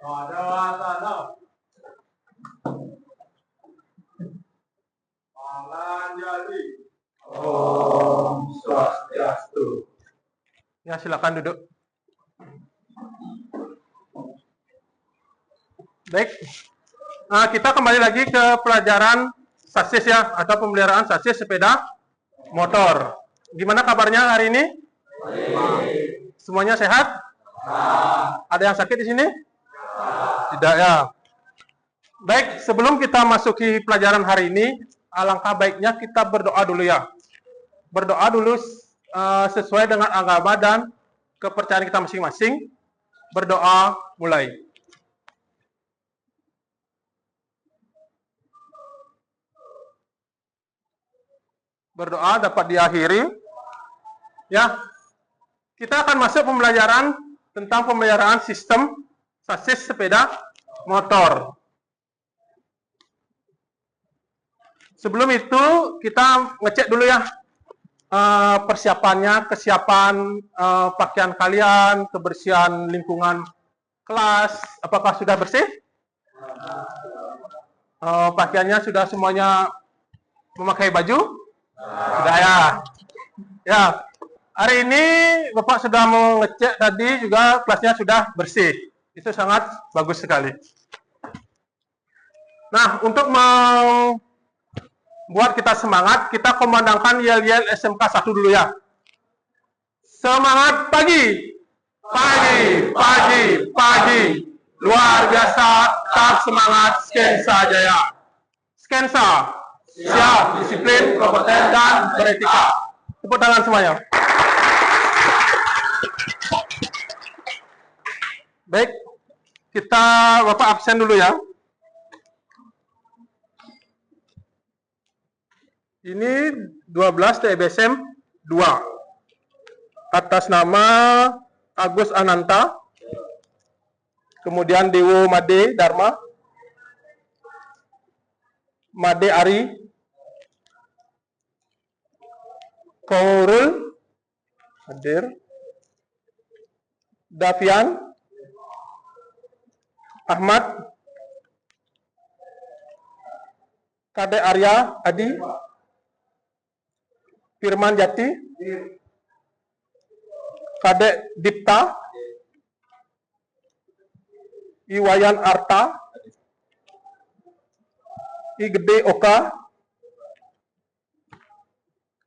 Padawasana. Malan jadi. Om Swastiastu. Ya, silakan duduk. Baik, kita kembali lagi ke pelajaran sasis ya, atau pemeliharaan sasis sepeda motor. Gimana kabarnya hari ini? Semuanya sehat? Ada yang sakit di sini? Tidak ya. Baik, sebelum kita masuki pelajaran hari ini, alangkah baiknya kita berdoa dulu ya. Berdoa dulu sesuai dengan agama dan kepercayaan kita masing-masing. Berdoa mulai. Berdoa dapat diakhiri. Ya, kita akan masuk pembelajaran tentang pemeliharaan sistem sasis sepeda motor. Sebelum itu, kita ngecek dulu ya persiapannya, kesiapan pakaian kalian, kebersihan lingkungan kelas. Apakah sudah bersih? Pakaiannya sudah semuanya memakai baju? Sudah ya. Ya, hari ini Bapak sudah mau ngecek tadi juga kelasnya sudah bersih. Itu sangat bagus sekali. Nah, untuk membuat kita semangat, kita kumandangkan yel-yel SMK 1 dulu ya. Semangat pagi. Pagi, pagi, pagi. Luar biasa, tetap semangat, Skensa Jaya. Skensa. Siap, disiplin, kompeten, dan beretika. Tepuk tangan semuanya. Baik, kita Bapak absen dulu ya. Ini 12 TBSM 2. Atas nama Agus Ananta, kemudian Dewo Made Dharma, Made Ari, Kaurul hadir, Davian, Ahmad, Kade Arya Adi, Firman Jati, Kade Dipta, Iwayan Arta, Igede Oka,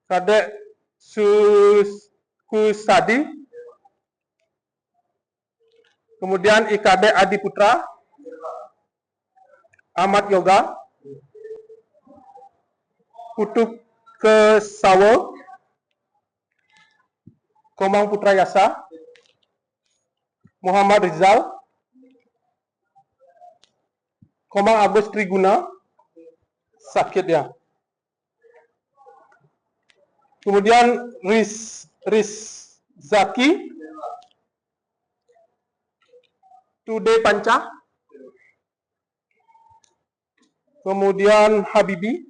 Kade Kusadi, kemudian IKD Adi Putra, Ahmad Yoga, Kutub Kesawo, Komang Putra Yasa, Muhammad Rizal, Komang Agus Triguna, sakit ya. Kemudian Riz Zaki, Tude Panca, kemudian Habibi,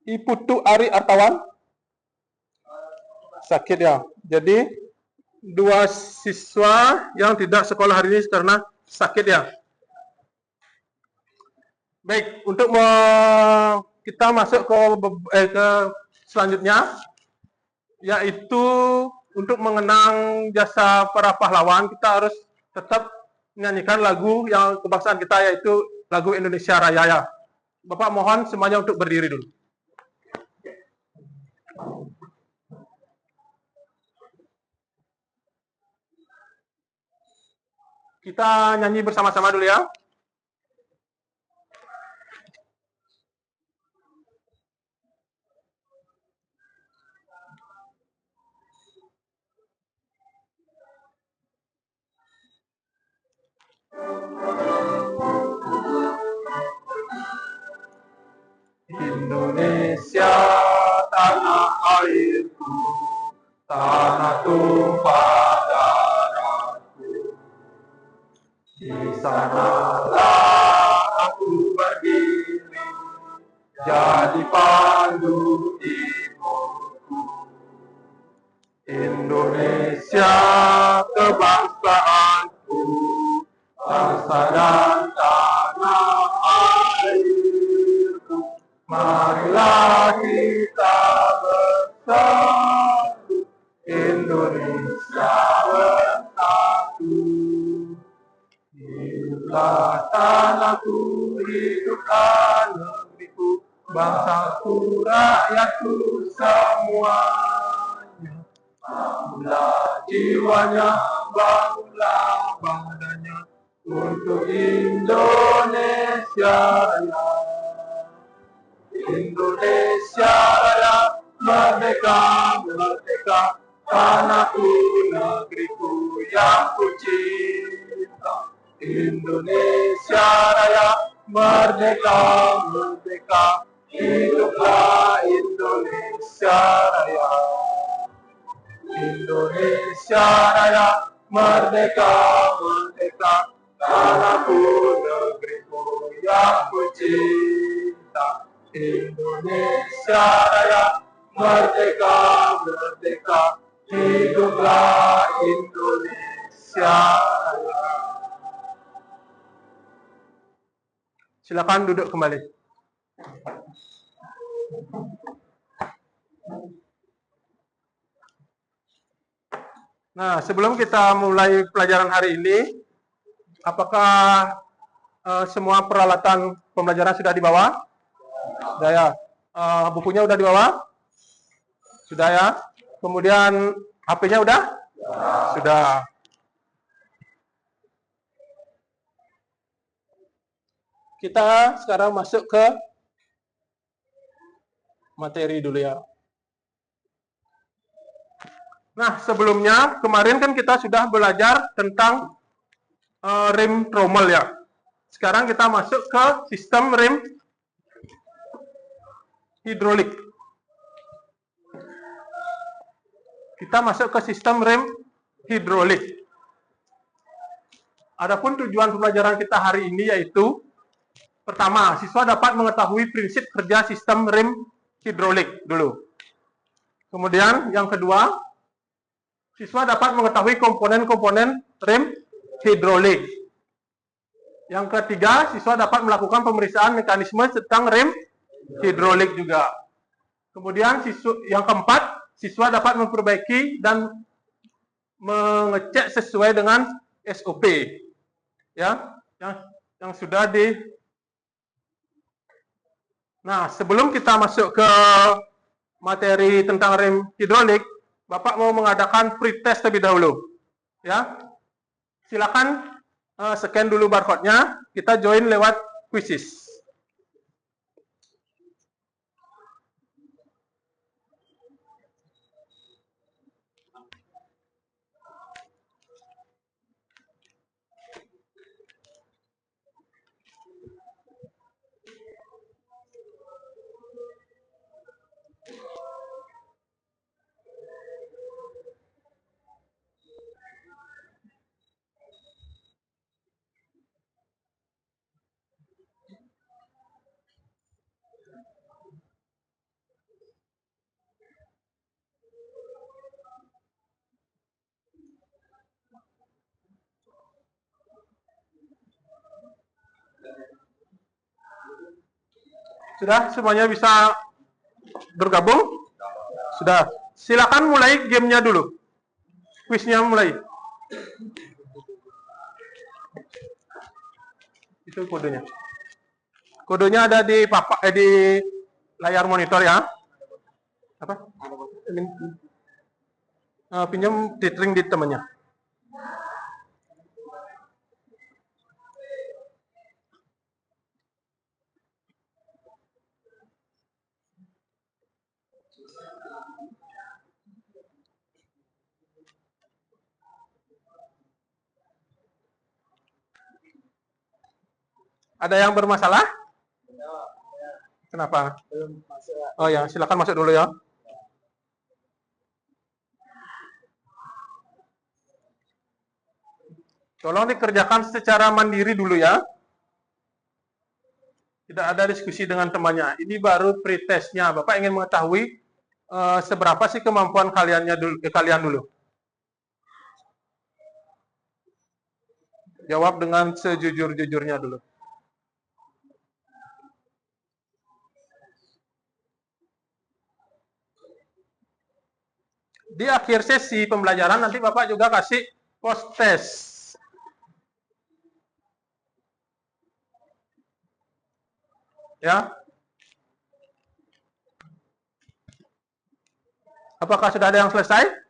Iputu Ari Artawan, sakit ya. Jadi 2 siswa yang tidak sekolah hari ini karena sakit ya. Baik, untuk kita masuk ke selanjutnya, yaitu untuk mengenang jasa para pahlawan, kita harus tetap menyanyikan lagu yang kebangsaan kita, yaitu lagu Indonesia Raya ya. Bapak mohon semuanya untuk berdiri dulu. Kita nyanyi bersama-sama dulu ya. Indonesia tanah airku, tanah tumpah darahku. Di sanalah aku berdiri, jadi pandu ibuku. Indonesia kebangsaan Marilah kita bersatu, Indonesia bersatu. Hiduplah tanahku, hiduplah negeriku, bangsaku, rakyatku semuanya. Bangunlah jiwanya, bangunlah badannya, untuk Indonesia Raya. Indonesia Raya, merdeka, merdeka, tanahku, negeriku yang ku cinta. Indonesia Raya, merdeka, merdeka, hiduplah Indonesia Raya. Indonesia Raya, merdeka, merdeka, tanahku, negeriku yang ku cinta. Indonesia Raya, merdeka, merdeka, hiduplah Indonesia Raya. Silakan duduk kembali. Nah, sebelum kita mulai pelajaran hari ini, apakah semua peralatan pembelajaran sudah dibawa? Sudah ya. Bukunya udah dibawa? Sudah ya. Kemudian HP-nya udah? Sudah. Kita sekarang masuk ke materi dulu ya. Nah, sebelumnya kemarin kan kita sudah belajar tentang rem trommel ya. Sekarang kita masuk ke sistem rem hidrolik. Kita masuk ke sistem rem hidrolik. Adapun tujuan pembelajaran kita hari ini yaitu pertama, siswa dapat mengetahui prinsip kerja sistem rem hidrolik dulu. Kemudian yang kedua, siswa dapat mengetahui komponen-komponen rem hidrolik. Yang ketiga, siswa dapat melakukan pemeriksaan mekanisme tentang rem hidrolik juga. Kemudian yang keempat, siswa dapat memperbaiki dan mengecek sesuai dengan SOP ya, yang sudah di. Nah, sebelum kita masuk ke materi tentang rem hidrolik, Bapak mau mengadakan pretest terlebih dahulu. Ya. Silakan scan dulu barcode-nya, kita join lewat quizzes. Sudah semuanya bisa bergabung? Sudah. Silakan mulai gamenya dulu. Quiznya mulai. Itu kodenya. Kodenya ada di di layar monitor ya. Apa? Pinjam tethering di temannya. Ada yang bermasalah? Kenapa? Oh ya, silakan masuk dulu ya. Tolong dikerjakan secara mandiri dulu ya. Tidak ada diskusi dengan temannya. Ini baru pretestnya. Bapak ingin mengetahui seberapa sih kemampuan kalian dulu. Jawab dengan sejujur-jujurnya dulu. Di akhir sesi pembelajaran nanti Bapak juga kasih post test. Ya. Apakah sudah ada yang selesai?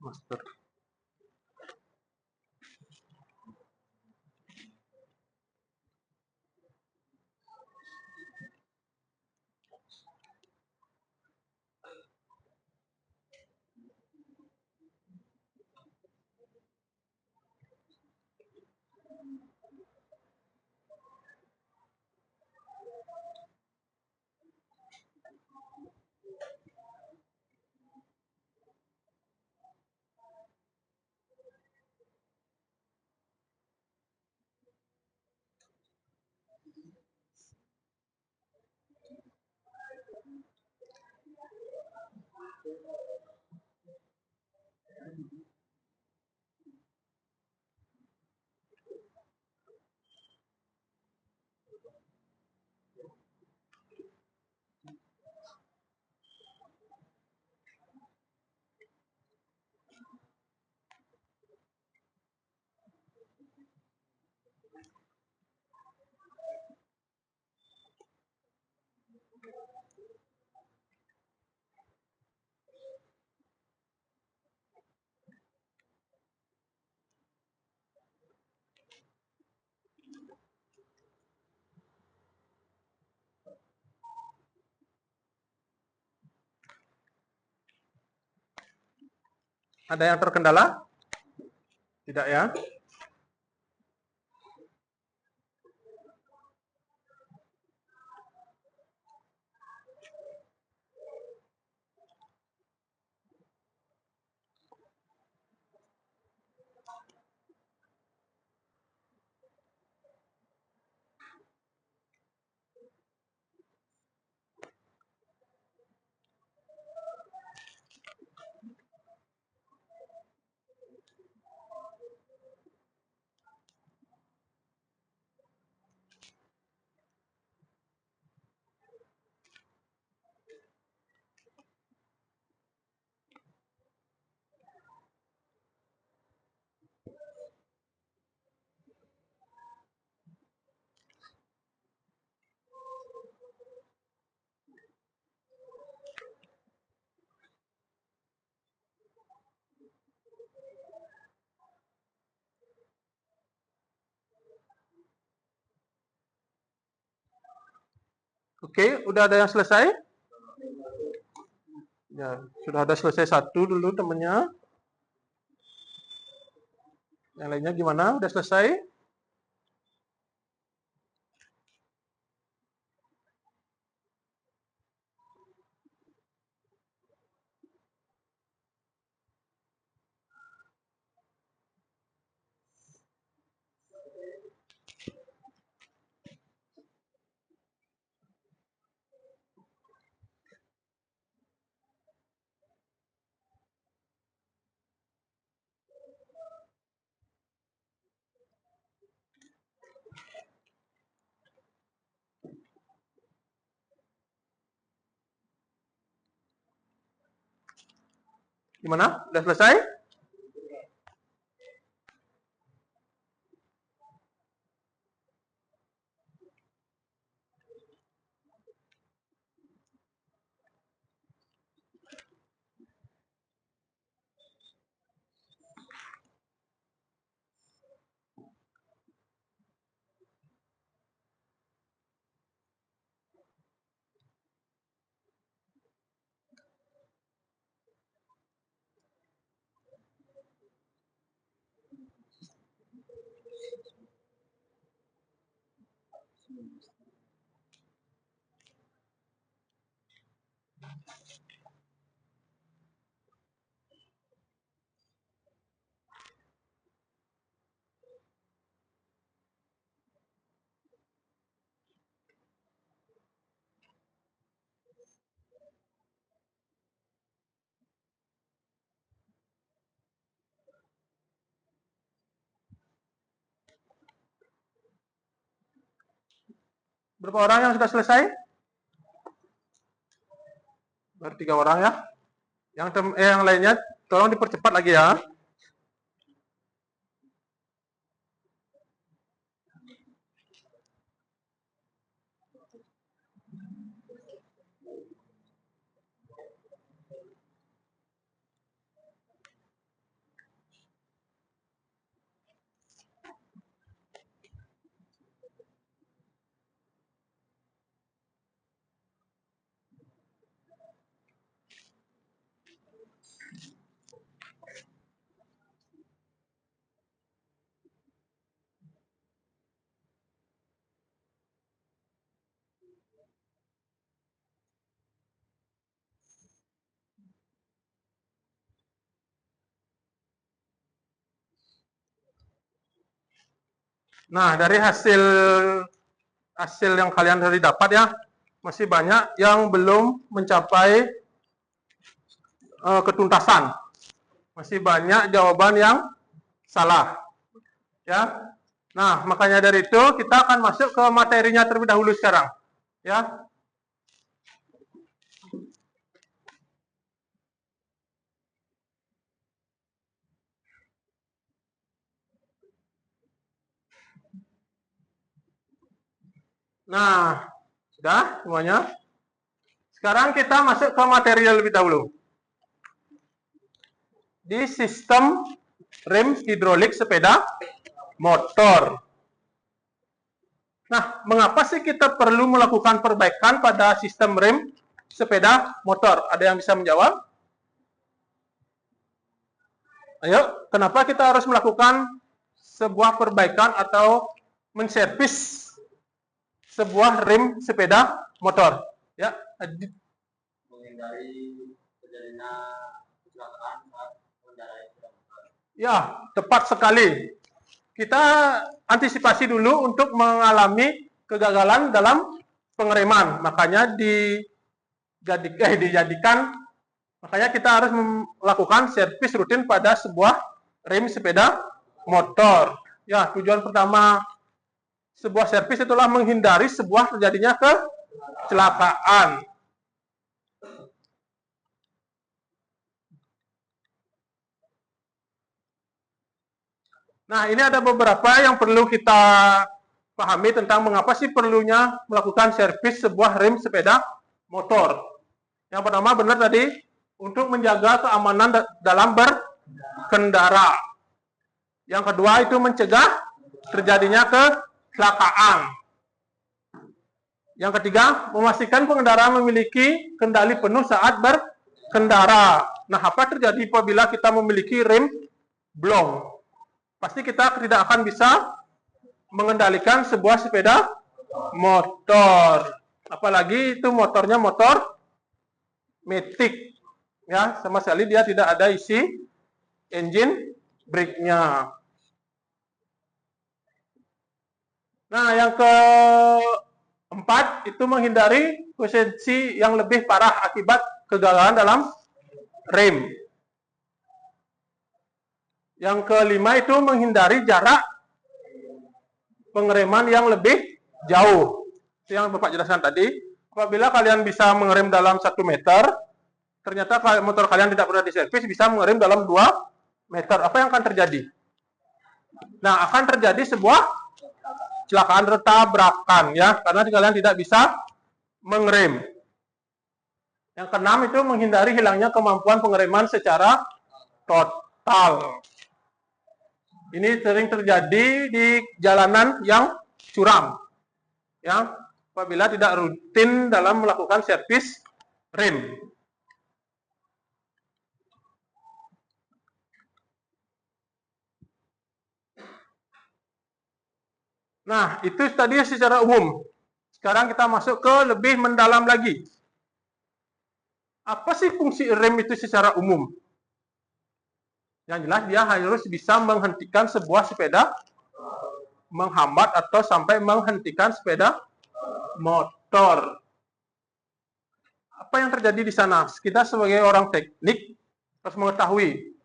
Master. Ada yang terkendala? Tidak ya? Oke, udah ada yang selesai? Ya, sudah ada selesai satu dulu temennya. Yang lainnya gimana? Udah selesai? Gimana? Udah selesai? Berapa orang yang sudah selesai? Baru 3 orang ya. Yang lainnya tolong dipercepat lagi ya. Nah, dari hasil yang kalian tadi dapat ya, masih banyak yang belum mencapai ketuntasan. Masih banyak jawaban yang salah. Ya. Nah, makanya dari itu kita akan masuk ke materinya terlebih dahulu sekarang. Ya. Nah, sudah semuanya. Sekarang kita masuk ke materi lebih dahulu. Di sistem rem hidrolik sepeda motor. Nah, mengapa sih kita perlu melakukan perbaikan pada sistem rem sepeda motor? Ada yang bisa menjawab? Ayo, kenapa kita harus melakukan sebuah perbaikan atau menservis sebuah rem sepeda motor? Ya, menghindari terjadinya kecelakaan saat mengendarai sepeda motor. Ya, tepat sekali. Kita antisipasi dulu untuk mengalami kegagalan dalam pengereman. Makanya makanya kita harus melakukan servis rutin pada sebuah rem sepeda motor. Ya, tujuan pertama sebuah servis itulah menghindari sebuah terjadinya kecelakaan. Nah, ini ada beberapa yang perlu kita pahami tentang mengapa sih perlunya melakukan servis sebuah rem sepeda motor. Yang pertama benar tadi, untuk menjaga keamanan dalam berkendara. Yang kedua itu mencegah terjadinya kecelakaan. Yang ketiga, memastikan pengendara memiliki kendali penuh saat berkendara. Nah, apa terjadi apabila kita memiliki rem blong? Pasti kita tidak akan bisa mengendalikan sebuah sepeda motor. Apalagi itu motornya motor matic. Ya, sama sekali dia tidak ada isi engine brake-nya. Nah, yang keempat itu menghindari konsekuensi yang lebih parah akibat kegagalan dalam rem. Yang kelima itu menghindari jarak pengereman yang lebih jauh. Itu yang Bapak jelaskan tadi. Apabila kalian bisa mengerem dalam 1 meter, ternyata motor kalian tidak pernah diservis, bisa mengerem dalam 2 meter. Apa yang akan terjadi? Nah, akan terjadi sebuah kecelakaan atau tabrakan, ya, karena kalian tidak bisa mengerem. Yang keenam itu menghindari hilangnya kemampuan pengereman secara total. Ini sering terjadi di jalanan yang curam, ya, apabila tidak rutin dalam melakukan servis rem. Nah, itu tadi secara umum. Sekarang kita masuk ke lebih mendalam lagi. Apa sih fungsi rem itu secara umum? Yang jelas dia harus bisa menghentikan sebuah sepeda, menghambat atau sampai menghentikan sepeda motor. Apa yang terjadi di sana? Kita sebagai orang teknik harus mengetahui.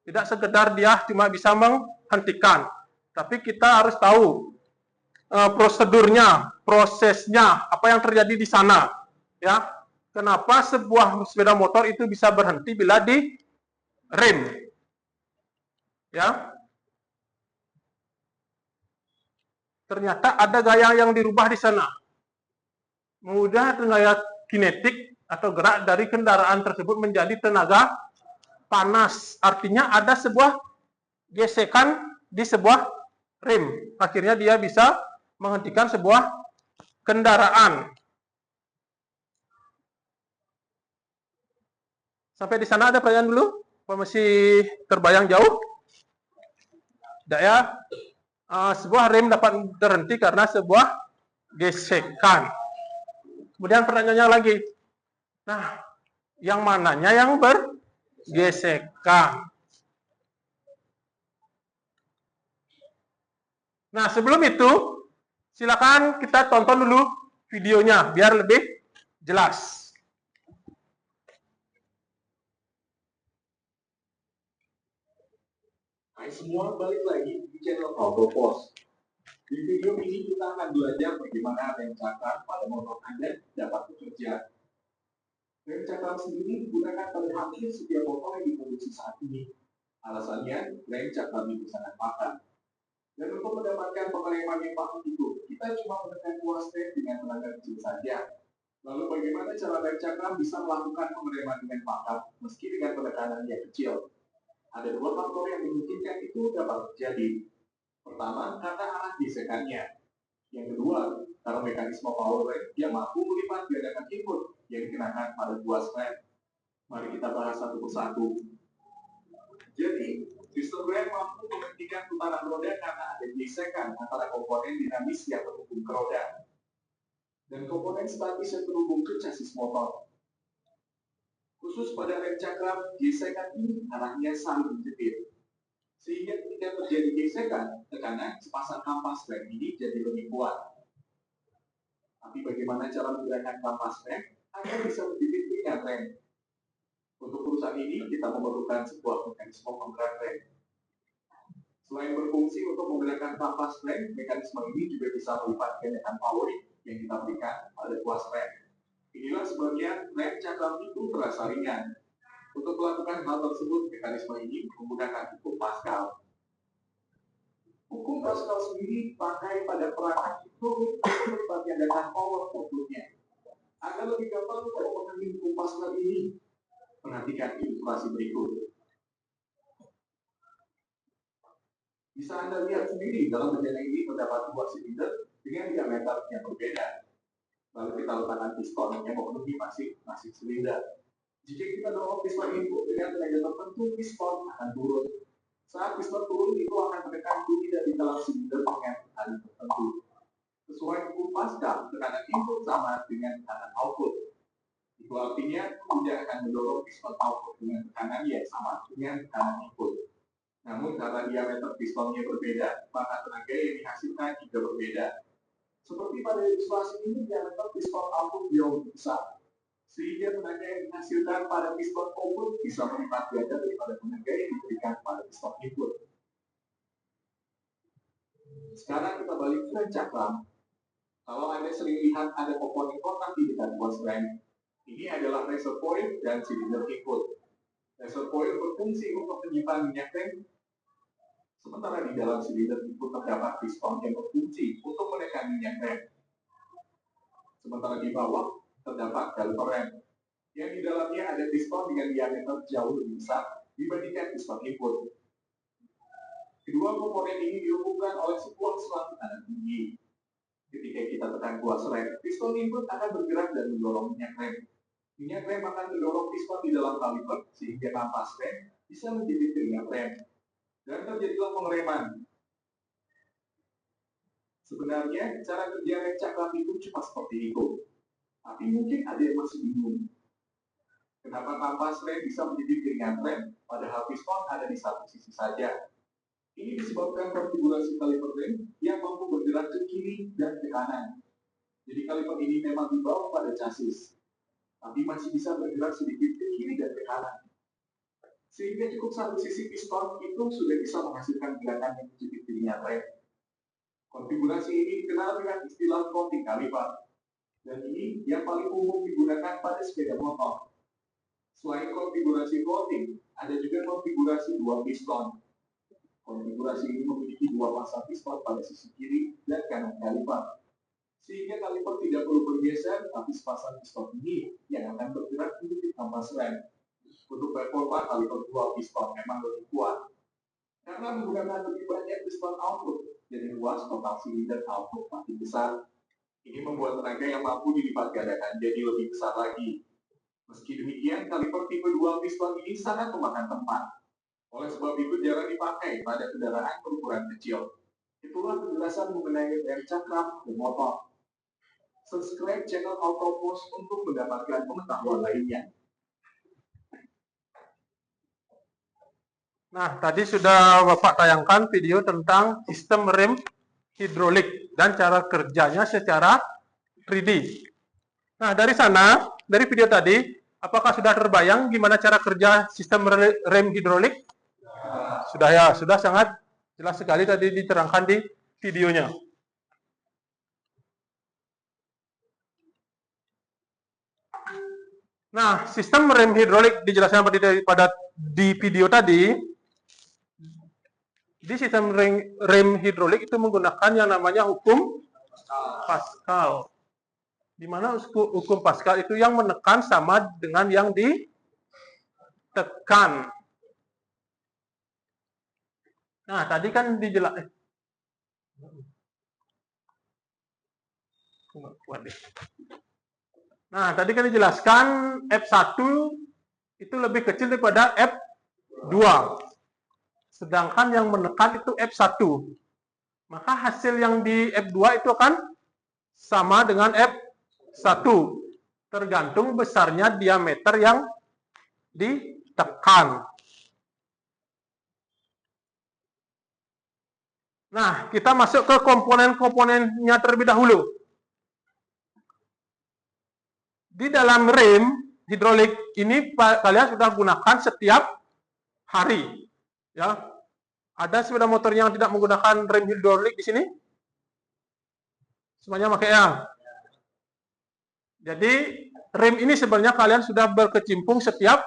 Tidak sekedar dia cuma bisa menghentikan, tapi kita harus tahu prosedurnya, prosesnya, apa yang terjadi di sana, ya. Kenapa sebuah sepeda motor itu bisa berhenti bila di rem, ya. Ternyata ada gaya yang dirubah di sana. Mengubah gaya kinetik atau gerak dari kendaraan tersebut menjadi tenaga panas. Artinya ada sebuah gesekan di sebuah rem. Akhirnya dia bisa menghentikan sebuah kendaraan. Sampai di sana ada pertanyaan dulu? Apa masih terbayang jauh? Tidak ya? Sebuah rem dapat berhenti karena sebuah gesekan. Kemudian pertanyaannya lagi. Nah, yang mananya yang bergesekan? Nah, sebelum itu, silakan kita tonton dulu videonya biar lebih jelas. Hai semua, balik lagi di channel AutoPos. Di video ini kita akan belajar bagaimana rem cakram pada motor Anda dapat bekerja. Rem cakram sendiri digunakan pada hampir setiap motor yang diproduksi saat ini. Alasannya, rem cakram itu sangat pakan. Dan untuk mendapatkan pengereman yang pakan itu, kita cuma menekan tuas rem dengan tenaga kecil saja. Lalu bagaimana cara rem cakram bisa melakukan pengereman dengan pakan meski dengan penekanan yang kecil? Ada dua faktor yang memungkinkan itu dapat terjadi. Pertama, karena arah gesekannya. Yang kedua, karena mekanisme power rem yang mampu melipat gerakan input yang dikenakan pada tuas rem. Mari kita bahas satu persatu. Jadi, sistem rem mampu menghentikan putaran roda karena ada gesekan antara komponen dinamis yang terhubung ke roda dan komponen statis yang terhubung ke chassis motor. Khusus pada rem cakram, gesekan ini arahnya saling menjepit. Sehingga ketika terjadi gesekan, tekanan sepasang kampas rem ini jadi lebih kuat. Tapi bagaimana cara menggerakkan kampas rem agar bisa menjepit ringan rem? Untuk urusan ini, kita memerlukan sebuah mekanisme penggerak rem. Selain berfungsi untuk menggerakkan kampas rem, mekanisme ini juga bisa melipat gerakan power yang kita berikan pada tuas rem. Inilah sebabnya rem cakram itu terasa ringan. Untuk melakukan hal tersebut, mekanisme ini menggunakan hukum Pascal. Hukum Pascal sendiri dipakai pada perangkat itu untuk melipat power outputnya. Agar lebih gampang untuk memahami hukum Pascal ini, perhatikan ilustrasi berikut. Bisa Anda lihat sendiri dalam bendera ini terdapat dua silinder dengan diameter yang berbeda. Lalu kita letakkan piston yang memenuhi masing-masing silinder. Jika kita dorong piston input dengan tenaga tertentu, piston akan turun. Saat piston turun, itu akan menekan fluida di dalam silinder dengan tekanan tertentu. Sesuai hukum Pascal, tekanan input sama dengan tekanan output. Itu artinya fluida akan mendorong piston output dengan tekanan yang sama dengan tekanan input. Namun karena diameter pistonnya berbeda, maka tenaga yang dihasilkan juga berbeda. Seperti pada ilustrasi ini, diameter piston output jauh lebih besar. Sehingga tenaga yang dihasilkan pada piston output bisa berlipat ganda daripada tenaga yang diberikan pada piston input. Sekarang kita balik ke rem cakram. Kalau Anda sering lihat ada komponen kontak di dekat tuas rem, ini adalah reservoir dan silinder input. Reservoir berfungsi untuk menyimpan minyak rem, sementara di dalam silinder input terdapat piston yang berfungsi untuk menekan minyak rem. Sementara di bawah terdapat kaliper rem, yang di dalamnya ada piston dengan diameter jauh lebih besar dibandingkan piston input. Kedua komponen ini dihubungkan oleh sebuah selang tekanan tinggi. Ketika kita tekan tuas rem, piston input akan bergerak dan mendorong minyak rem. Minyak rem akan mendorong piston di dalam kaliper sehingga kampas rem bisa menjepit minyak rem. Dan terjadilah pengereman. Sebenarnya, cara kerja rem cakram itu cuma seperti itu. Tapi mungkin ada yang masih bingung. Kenapa kampas rem bisa menjadi piringan rem, padahal piston ada di satu sisi saja? Ini disebabkan konfigurasi kaliper rem yang mampu bergerak ke kiri dan ke kanan. Jadi kaliper ini memang dibawa pada chassis, tapi masih bisa bergerak sedikit ke kiri dan ke kanan. Sehingga cukup satu sisi piston itu sudah bisa menghasilkan gerakan yang menjadi piringan rem. Konfigurasi ini dikenal dengan istilah coating kaliper. Dan ini yang paling umum digunakan pada sepeda motor. Selain konfigurasi coating, ada juga konfigurasi dua piston. Konfigurasi ini memiliki dua pasang piston pada sisi kiri dan kanan kaliper. Sehingga kaliper tidak perlu bergeser, tapi sepasang piston ini yang akan bergerak untuk kampas rem. Untuk performa kaliper dua piston memang lebih kuat. Karena menggunakan lebih banyak piston output, jadi luas total silinder output makin besar. Ini membuat tenaga yang mampu dilipat gandakan jadi lebih besar lagi. Meski demikian, kaliper tipe 2 piston ini sangat memakan tempat. Oleh sebab itu jarang dipakai pada kendaraan berukuran kecil. Itulah penjelasan mengenai rem cakram dan motor. Subscribe channel Autopos untuk mendapatkan pengetahuan lainnya. Nah, tadi sudah Bapak tayangkan video tentang sistem rem hidrolik dan cara kerjanya secara 3D. Nah, dari sana, dari video tadi, apakah sudah terbayang gimana cara kerja sistem rem hidrolik? Sudah ya, sudah sangat jelas sekali tadi diterangkan di videonya. Nah, sistem rem hidrolik dijelaskan pada di video tadi. Di sistem rem hidrolik itu menggunakan yang namanya hukum Pascal. Di mana hukum Pascal itu yang menekan sama dengan yang ditekan. Nah, tadi kan dijelaskan. Nah, tadi kan dijelaskan F1 itu lebih kecil daripada F2. Sedangkan yang menekan itu F1. Maka hasil yang di F2 itu akan sama dengan F1. Tergantung besarnya diameter yang ditekan. Nah, kita masuk ke komponen-komponennya terlebih dahulu. Di dalam rem hidrolik ini kalian sudah gunakan setiap hari. Ya, ada sepeda motor yang tidak menggunakan rem hidrolik di sini? Semuanya pakai ya. Jadi rem ini sebenarnya kalian sudah berkecimpung setiap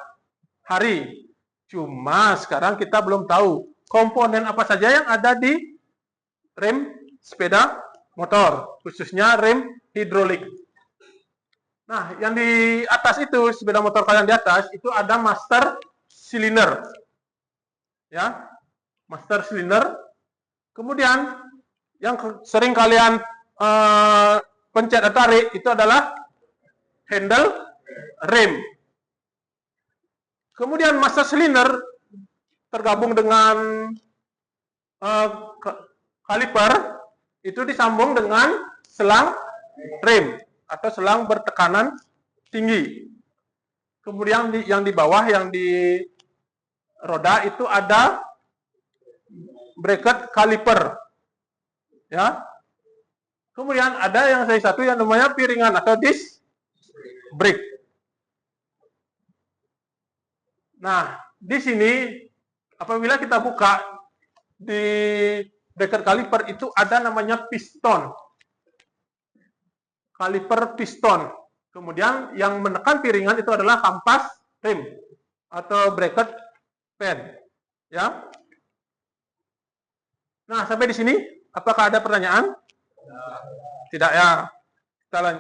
hari. Cuma sekarang kita belum tahu komponen apa saja yang ada di rem sepeda motor, khususnya rem hidrolik. Nah, yang di atas itu, sepeda motor kalian di atas, itu ada master cylinder. Ya, master cylinder. Kemudian yang sering kalian pencet atau tarik itu adalah handle rem. Kemudian master cylinder tergabung dengan kaliper itu disambung dengan selang rem atau selang bertekanan tinggi. Kemudian yang di bawah, yang di roda itu ada bracket kaliper, ya. Kemudian ada yang satu yang namanya piringan atau disc brake. Nah, di sini apabila kita buka di bracket kaliper itu ada namanya piston, kaliper piston. Kemudian yang menekan piringan itu adalah kampas rem atau bracket pen, ya. Nah, sampai di sini, apakah ada pertanyaan? Tidak ya.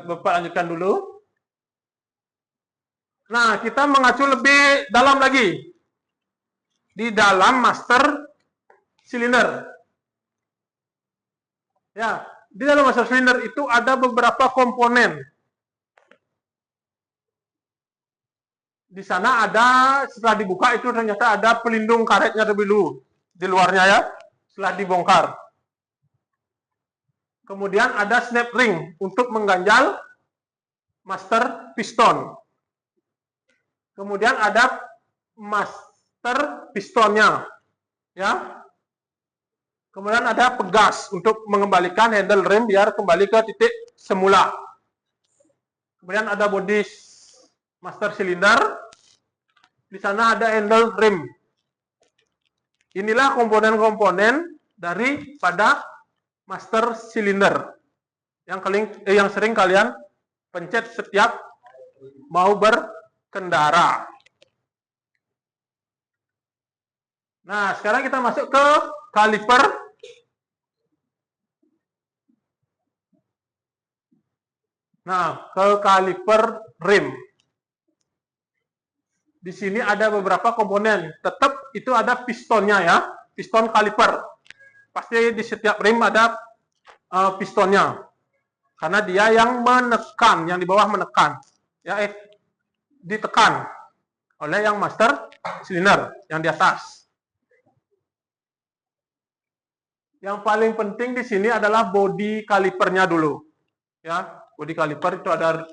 Bapak lanjutkan dulu. Nah, kita mengacu lebih dalam lagi. Di dalam master cylinder. Ya, di dalam master cylinder itu ada beberapa komponen. Di sana ada, setelah dibuka itu ternyata ada pelindung karetnya dulu di luarnya ya, setelah dibongkar. Kemudian ada snap ring untuk mengganjal master piston. Kemudian ada master pistonnya, ya. Kemudian ada pegas untuk mengembalikan handle rem biar kembali ke titik semula. Kemudian ada body master cylinder. Di sana ada handle rem. Inilah komponen-komponen daripada master silinder yang sering kalian pencet setiap mau berkendara. Nah, sekarang kita masuk ke kaliper. Nah, ke kaliper rim. Di sini ada beberapa komponen. Tetap itu ada pistonnya ya, piston kaliper. Pasti di setiap rim ada pistonnya. Karena dia yang menekan, yang di bawah menekan. Ya, ditekan oleh yang master silinder, yang di atas. Yang paling penting di sini adalah body kalipernya dulu. Ya, body kaliper itu ada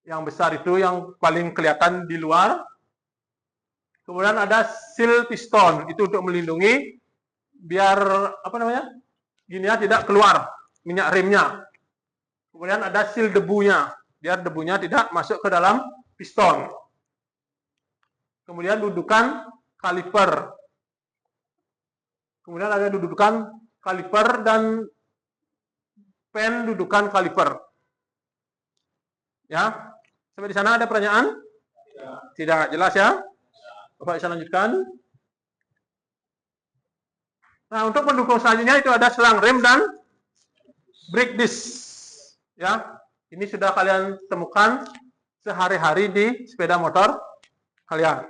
yang besar itu yang paling kelihatan di luar. Kemudian ada seal piston, itu untuk melindungi biar gini ya, tidak keluar minyak remnya. Kemudian ada seal debunya, biar debunya tidak masuk ke dalam piston. Kemudian dudukan kaliper. Kemudian ada dudukan kaliper dan pen dudukan kaliper. Ya, sampai di sana ada pertanyaan? Tidak jelas ya? Bapak bisa lanjutkan. Nah, untuk pendukung selanjutnya itu ada selang rem dan brake disc. Ya, ini sudah kalian temukan sehari-hari di sepeda motor kalian.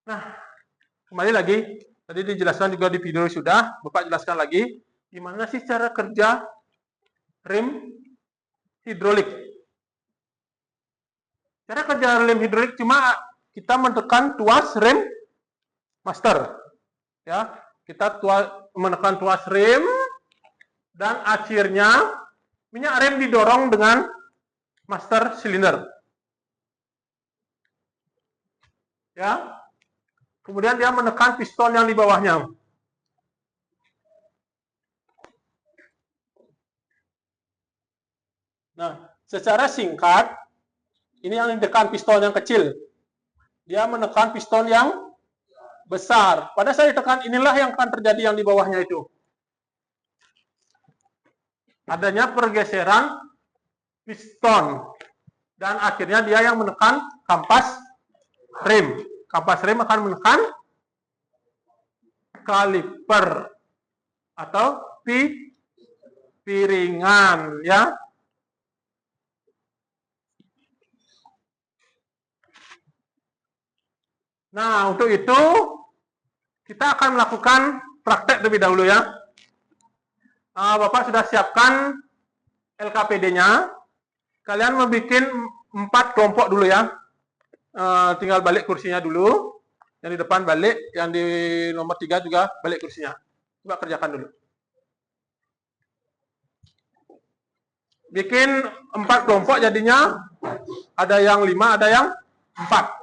Nah, kembali lagi, tadi dijelaskan juga di video sudah, Bapak jelaskan lagi, gimana sih cara kerja rem hidrolik. Cara kerja rem hidrolik cuma kita menekan tuas rem master. Ya, kita menekan tuas rem dan akhirnya minyak rem didorong dengan master silinder. Ya. Kemudian dia menekan piston yang di bawahnya. Nah, secara singkat, ini yang ditekan piston yang kecil. Dia menekan piston yang besar. Pada saat ditekan, inilah yang akan terjadi yang di bawahnya itu. Adanya pergeseran piston. Dan akhirnya dia yang menekan kampas rem. Kampas rem akan menekan kaliper atau piringan, ya. Nah, untuk itu kita akan melakukan praktek terlebih dahulu ya. Bapak sudah siapkan LKPD-nya. Kalian membuat 4 kelompok dulu ya. Tinggal balik kursinya dulu. Yang di depan balik, yang di nomor 3 juga balik kursinya. Coba kerjakan dulu. Bikin 4 kelompok jadinya ada yang 5, ada yang 4.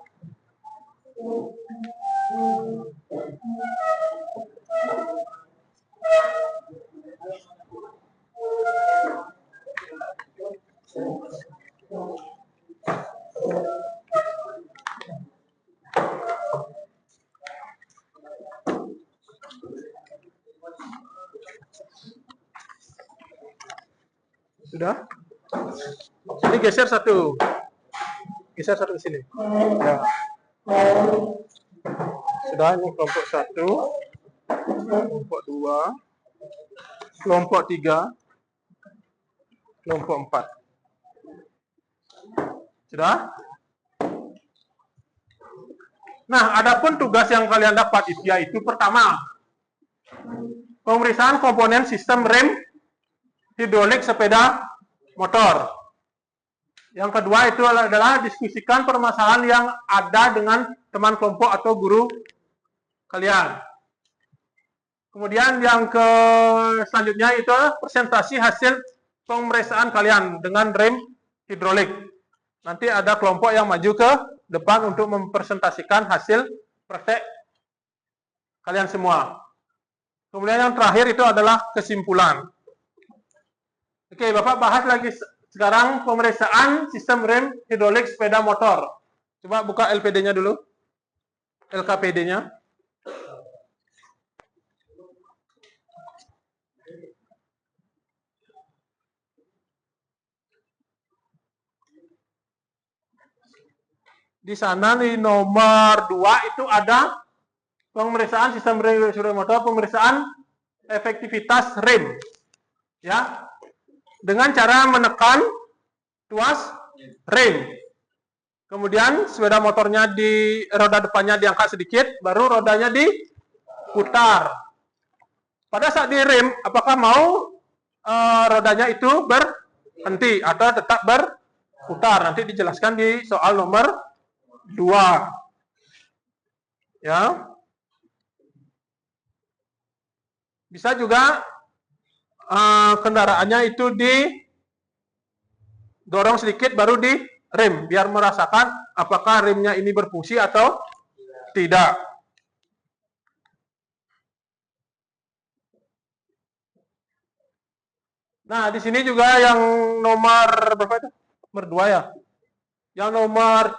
Sudah? Ini geser satu. Geser satu ke sini. Ya. Sudah, ini kelompok 1, kelompok 2, kelompok 3, kelompok 4. Sudah? Nah, adapun tugas yang kalian dapat yaitu pertama, pemeriksaan komponen sistem rem hidrolik sepeda motor. Yang kedua itu adalah diskusikan permasalahan yang ada dengan teman kelompok atau guru kalian. Kemudian yang selanjutnya itu adalah presentasi hasil pemeriksaan kalian dengan rem hidrolik. Nanti ada kelompok yang maju ke depan untuk mempresentasikan hasil praktek kalian semua. Kemudian yang terakhir itu adalah kesimpulan. Oke, Bapak bahas lagi sekarang pemeriksaan sistem rem hidrolik sepeda motor. Coba buka LPD-nya dulu. LKPD-nya. Di sana di nomor 2 itu ada pemeriksaan sistem rem motor, pemeriksaan efektivitas rem. Ya. Dengan cara menekan tuas rem. Kemudian sepeda motornya di roda depannya diangkat sedikit, baru rodanya diputar. Pada saat direm, apakah mau rodanya itu berhenti atau tetap berputar? Nanti dijelaskan di soal nomor 2. Ya. Bisa juga kendaraannya itu didorong sedikit baru direm, biar merasakan apakah remnya ini berfungsi atau tidak. Nah, di sini juga yang nomor berapa itu? Nomor 2 ya. Yang nomor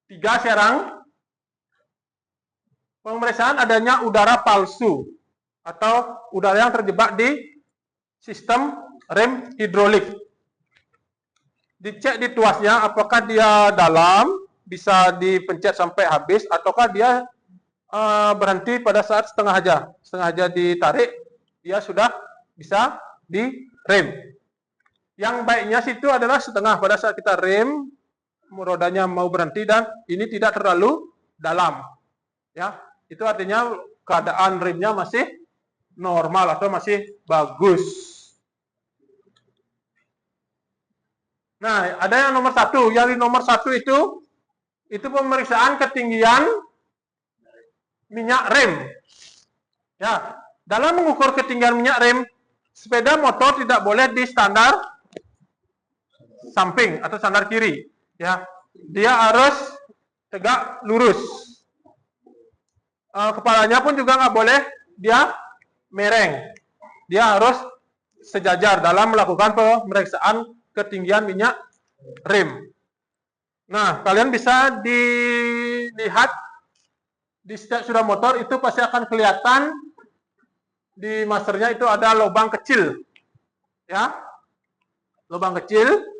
3 sekarang, pemeriksaan adanya udara palsu atau udara yang terjebak di sistem rem hidrolik. Dicek di tuasnya apakah dia dalam, bisa dipencet sampai habis, ataukah dia berhenti pada saat setengah aja ditarik, dia sudah bisa direm. Yang baiknya situ adalah setengah, pada saat kita rem, rodanya mau berhenti dan ini tidak terlalu dalam. Ya, itu artinya keadaan remnya masih normal atau masih bagus. Nah, ada yang nomor 1. Yang di nomor 1 itu pemeriksaan ketinggian minyak rem. Ya, dalam mengukur ketinggian minyak rem, sepeda motor tidak boleh di standar samping atau standar kiri. Ya, dia harus tegak lurus. Kepalanya pun juga nggak boleh dia mereng. Dia harus sejajar dalam melakukan pemeriksaan ketinggian minyak rem. Nah, kalian bisa dilihat di setiap sepeda motor itu pasti akan kelihatan di masternya itu ada lubang kecil. Ya. Lubang kecil.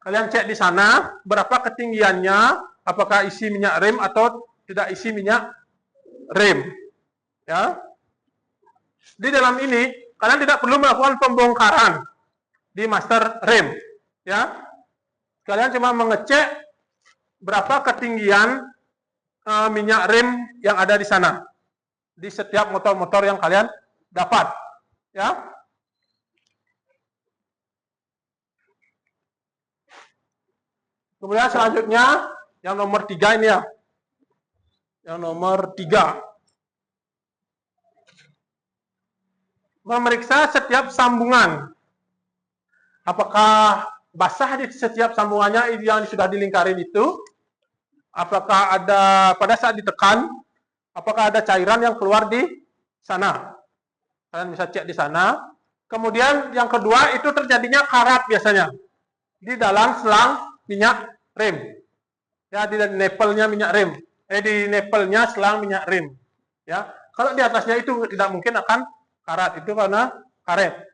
Kalian cek di sana berapa ketinggiannya, apakah isi minyak rem atau tidak isi minyak rem. Ya. Di dalam ini kalian tidak perlu melakukan pembongkaran di master rem. Ya, kalian cuma mengecek berapa ketinggian minyak rem yang ada di sana di setiap motor-motor yang kalian dapat. Ya, kemudian selanjutnya yang nomor 3 ini ya, yang nomor 3, memeriksa setiap sambungan. Apakah basah di setiap sambungannya yang sudah dilingkarin itu? Apakah ada pada saat ditekan, apakah ada cairan yang keluar di sana? Kalian bisa cek di sana. Kemudian yang kedua itu terjadinya karat biasanya di dalam selang minyak rem. Ya, di nepelnya minyak rem. Di nepelnya selang minyak rem. Ya, kalau di atasnya itu tidak mungkin akan karat, itu karena karet.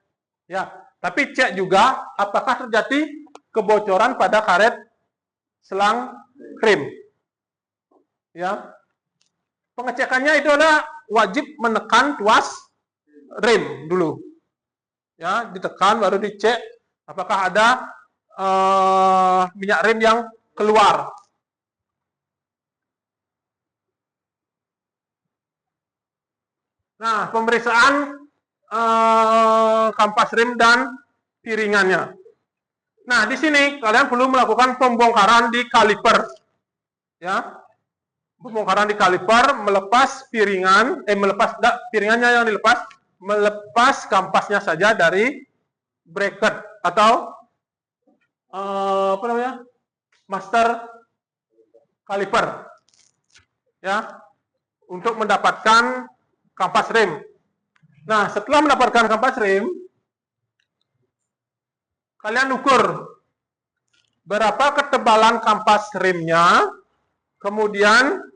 Ya, tapi cek juga apakah terjadi kebocoran pada karet selang rem. Ya. Pengecekannya itu adalah wajib menekan tuas rem dulu. Ya, ditekan baru dicek apakah ada minyak rem yang keluar. Nah, pemeriksaan kampas rem dan piringannya. Nah, di sini kalian perlu melakukan pembongkaran di kaliper. Ya. Pembongkaran di kaliper, melepas piringan, piringannya yang dilepas, melepas kampasnya saja dari bracket atau master kaliper. Ya. Untuk mendapatkan kampas rem. Nah, setelah mendapatkan kampas rem, kalian ukur berapa ketebalan kampas remnya, kemudian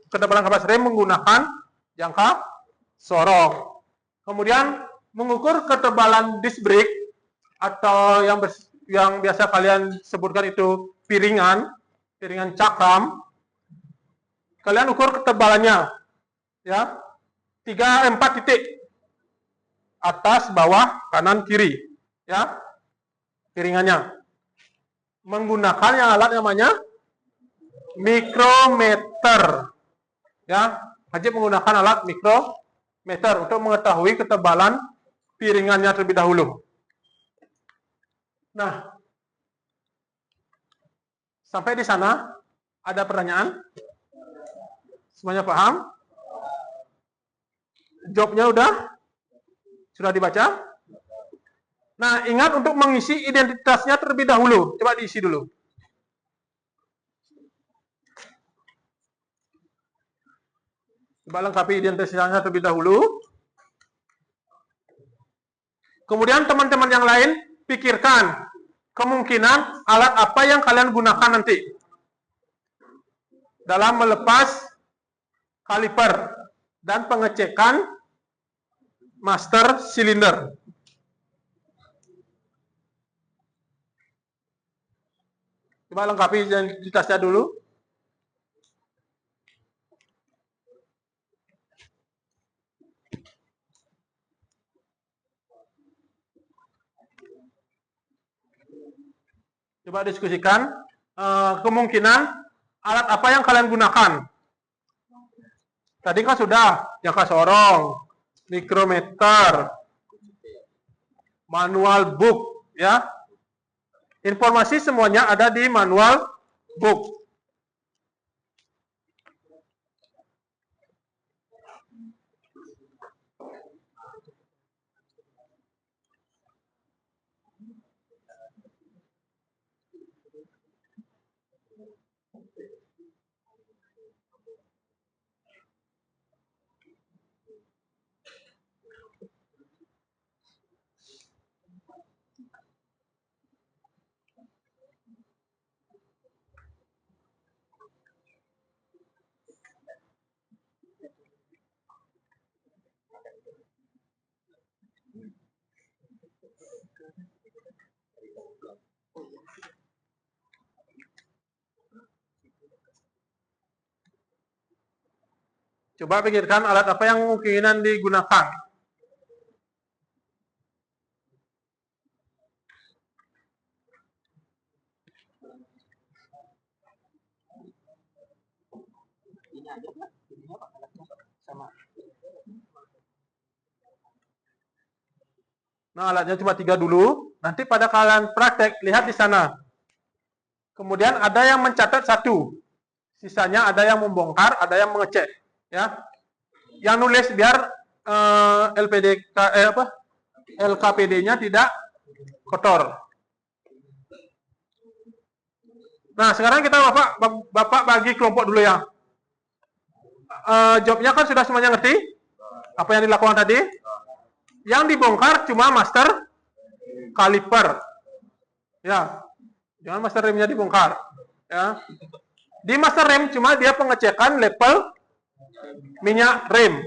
ketebalan kampas rem menggunakan jangka sorong. Kemudian mengukur ketebalan disc brake atau yang biasa kalian sebutkan itu piringan cakram, Kalian ukur ketebalannya, ya, 4 titik, atas, bawah, kanan, kiri, ya, piringannya. Menggunakan yang alat namanya mikrometer, ya, wajib menggunakan alat mikrometer untuk mengetahui ketebalan piringannya terlebih dahulu. Nah, sampai di sana ada pertanyaan? Semuanya paham? Jawabnya sudah dibaca? Nah, ingat untuk mengisi identitasnya terlebih dahulu. Coba diisi dulu. Coba lengkapi identitasnya terlebih dahulu. Kemudian teman-teman yang lain pikirkan kemungkinan alat apa yang kalian gunakan nanti dalam melepas kaliper dan pengecekan master silinder. Coba lengkapi identitasnya dulu. Coba diskusikan kemungkinan alat apa yang kalian gunakan. Tadi kan sudah jangka sorong, mikrometer, manual book, ya. Informasi semuanya ada di manual book. Coba pikirkan alat apa yang kemungkinan digunakan. Ini aja Pak, ini apa alatnya sama. Nah, alatnya cuma 3 dulu. Nanti pada kalian praktek, lihat di sana. Kemudian ada yang mencatat 1. Sisanya ada yang membongkar, ada yang mengecek. Ya, yang nulis biar LKPD-nya tidak kotor. Nah, sekarang kita Bapak bagi kelompok dulu ya. Jawabnya kan sudah semuanya ngerti? Apa yang dilakukan tadi? Yang dibongkar cuma master kaliper. Ya, jangan master remnya dibongkar. Ya. Di master rem cuma dia pengecekan level minyak rem.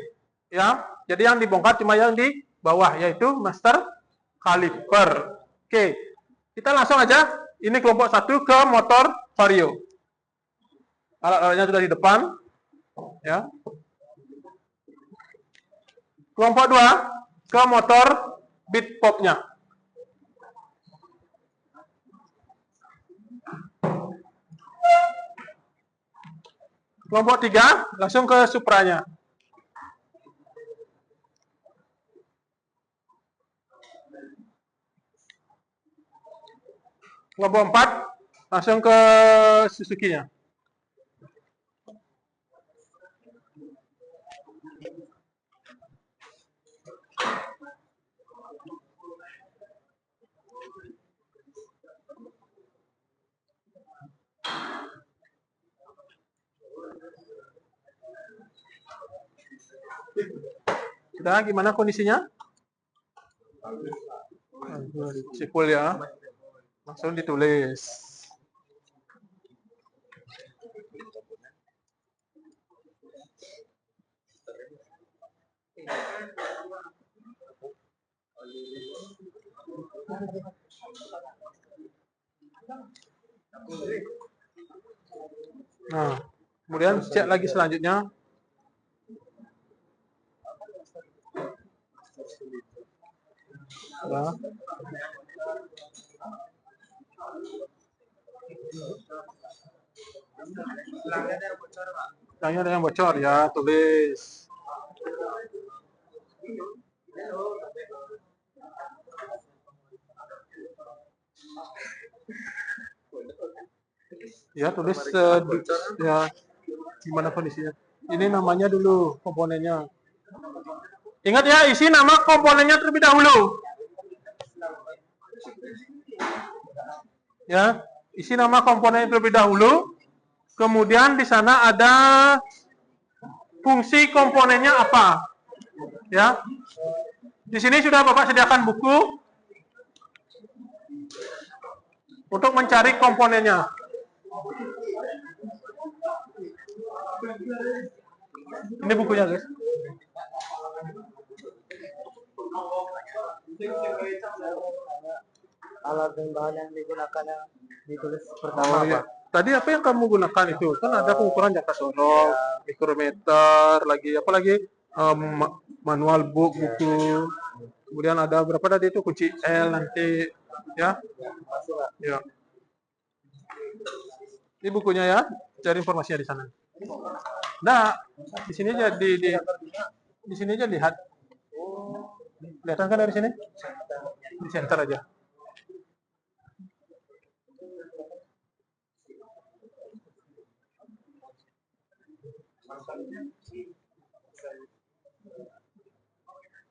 Ya, jadi yang dibongkar cuma yang di bawah, yaitu master kaliper. Oke, kita langsung aja. Ini kelompok 1 ke motor vario. Alat-alatnya sudah di depan. Ya. Kelompok 2 ke motor beat pop-nya. Kelompok 3 langsung ke Supranya. Kelompok 4 langsung ke Suzuki-nya. Sudah, gimana kondisinya? Sipul ya. Langsung ditulis. Nah, Kemudian cek lagi selanjutnya. Ya. Tanya ada yang bocor ya, tulis. Ya, tulis ya gimana kondisinya. Ini namanya dulu komponennya. Ingat ya, isi nama komponennya terlebih dahulu. Ya, isi nama komponen terlebih dahulu. Kemudian di sana ada fungsi komponennya apa. Ya. Di sini sudah Bapak sediakan buku untuk mencari komponennya. Ini bukunya, guys. Alat dan bahan yang digunakan yang ditulis pertama Ya. apa? Tadi apa yang kamu gunakan itu? Kan ada pengukuran jangka sorong, mikrometer, lagi apa lagi? Manual book, buku. Kemudian ada berapa tadi itu kunci L nanti, ya? Ya. Ini bukunya ya, cari informasinya di sana. Nah, di sini aja di sini aja lihat. Kelihatan kan dari sini? Di center aja.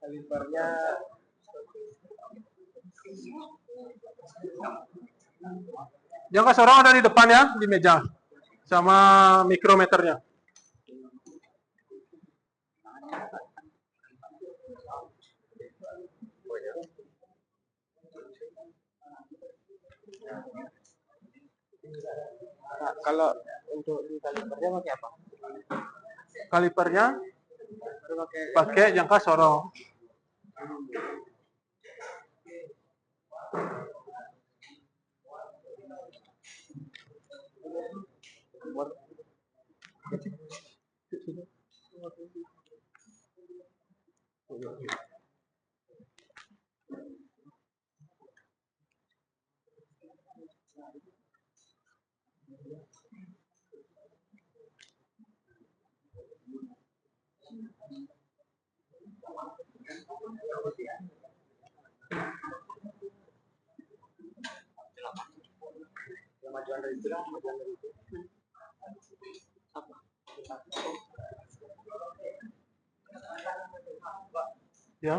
Kalipernya Jangka sorong ada di depan ya, di meja. Sama mikrometernya. nah, kalau untuk di kalipernya pakai apa? Kalipernya Baru pakai jangka sorong. Kemajuan dari itu, kemajuan dari itu. Apa? Ya.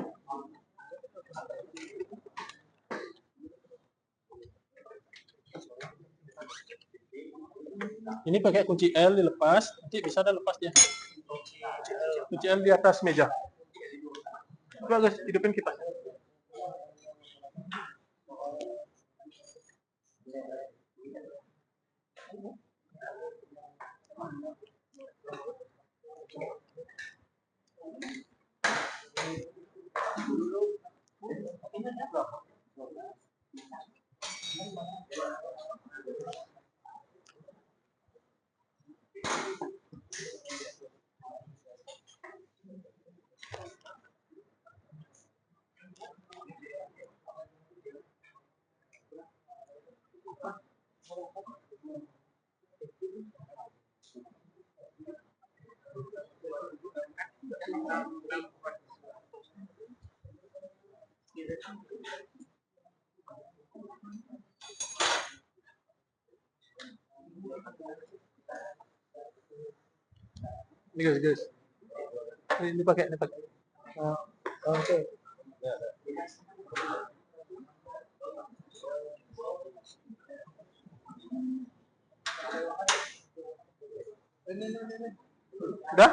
Ini pakai kunci L dilepas, nanti bisa ada lepasnya. Kunci L di atas meja. Coba guys, hidupin kipas. Ini guys. Ini pakai. Oke. Udah?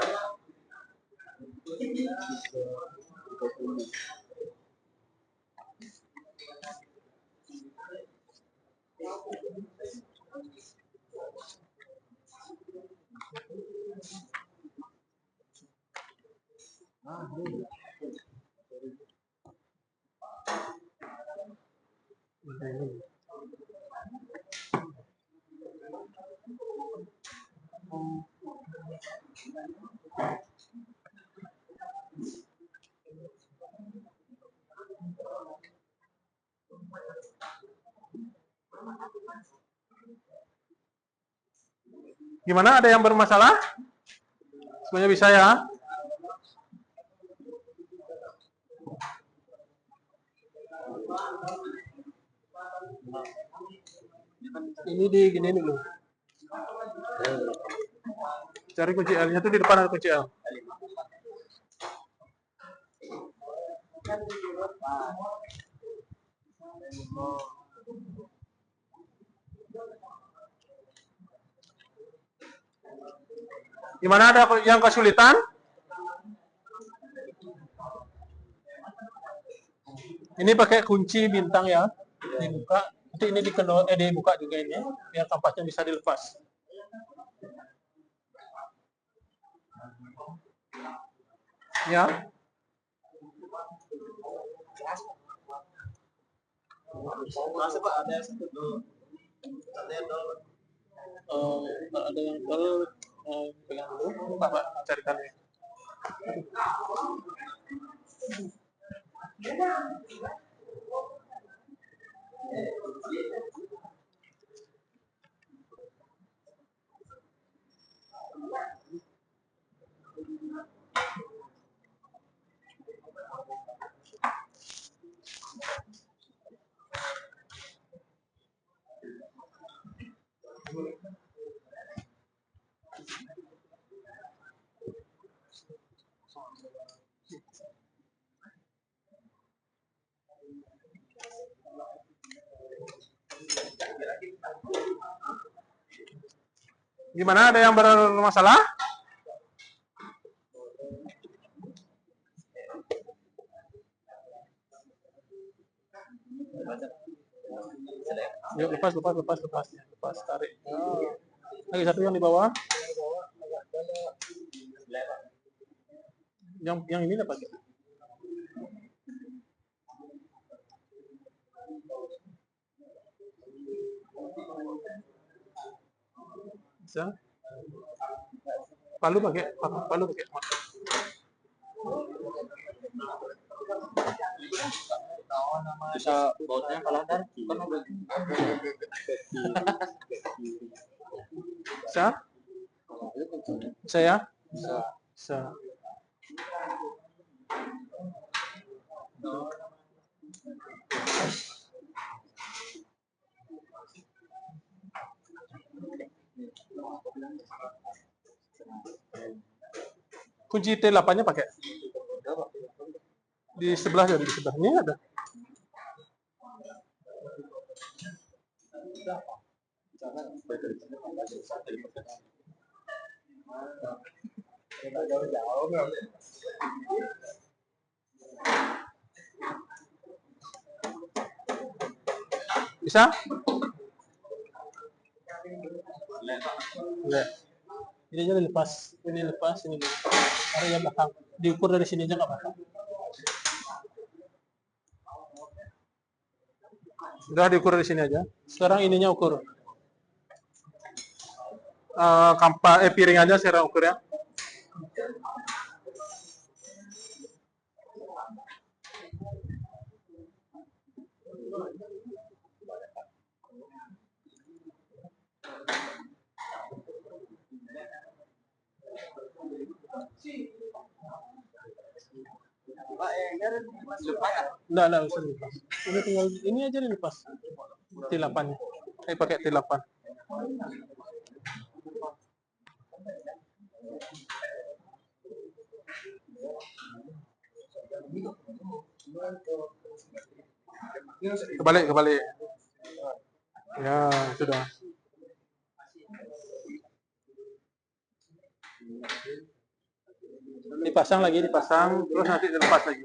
Gimana, ada yang bermasalah? Semuanya bisa ya? Ini di gini dulu. Cari kunci L-nya tuh di depan ada kunci L. Gimana, ada yang kesulitan? Ini pakai kunci bintang ya, dibuka. Nanti ini dibuka juga ini, biar kampasnya bisa dilepas. Ya. Masuk Pak, ada satu dulu. Ada yang dulu. Ada yang dulu, pegang dulu, Pak, carikan ya. Gimana, ada yang bermasalah? Yuk, lepas, tarik. Lagi satu yang di bawah. Yang ini dapat. Bisa. Palu pakai. Bisa bautnya kalah dan Bisa? Bisa ya? Bisa. Kunci T8-nya pakai. Di sebelah ya, di sebelah. Ini ada. Bisa? Boleh. Ini aja dilepas, ini lepas, ini ada yang belakang. Diukur dari sini aja nggak apa-apa. Udah diukur dari sini aja. Sekarang ininya ukur. Piring aja saya ukur ya. Enggak usah dilepas. Ini tinggal ini aja dilepas. T8-nya. Pakai T8. Kebalik. Ya, sudah. Dipasang, terus nanti dilepas lagi.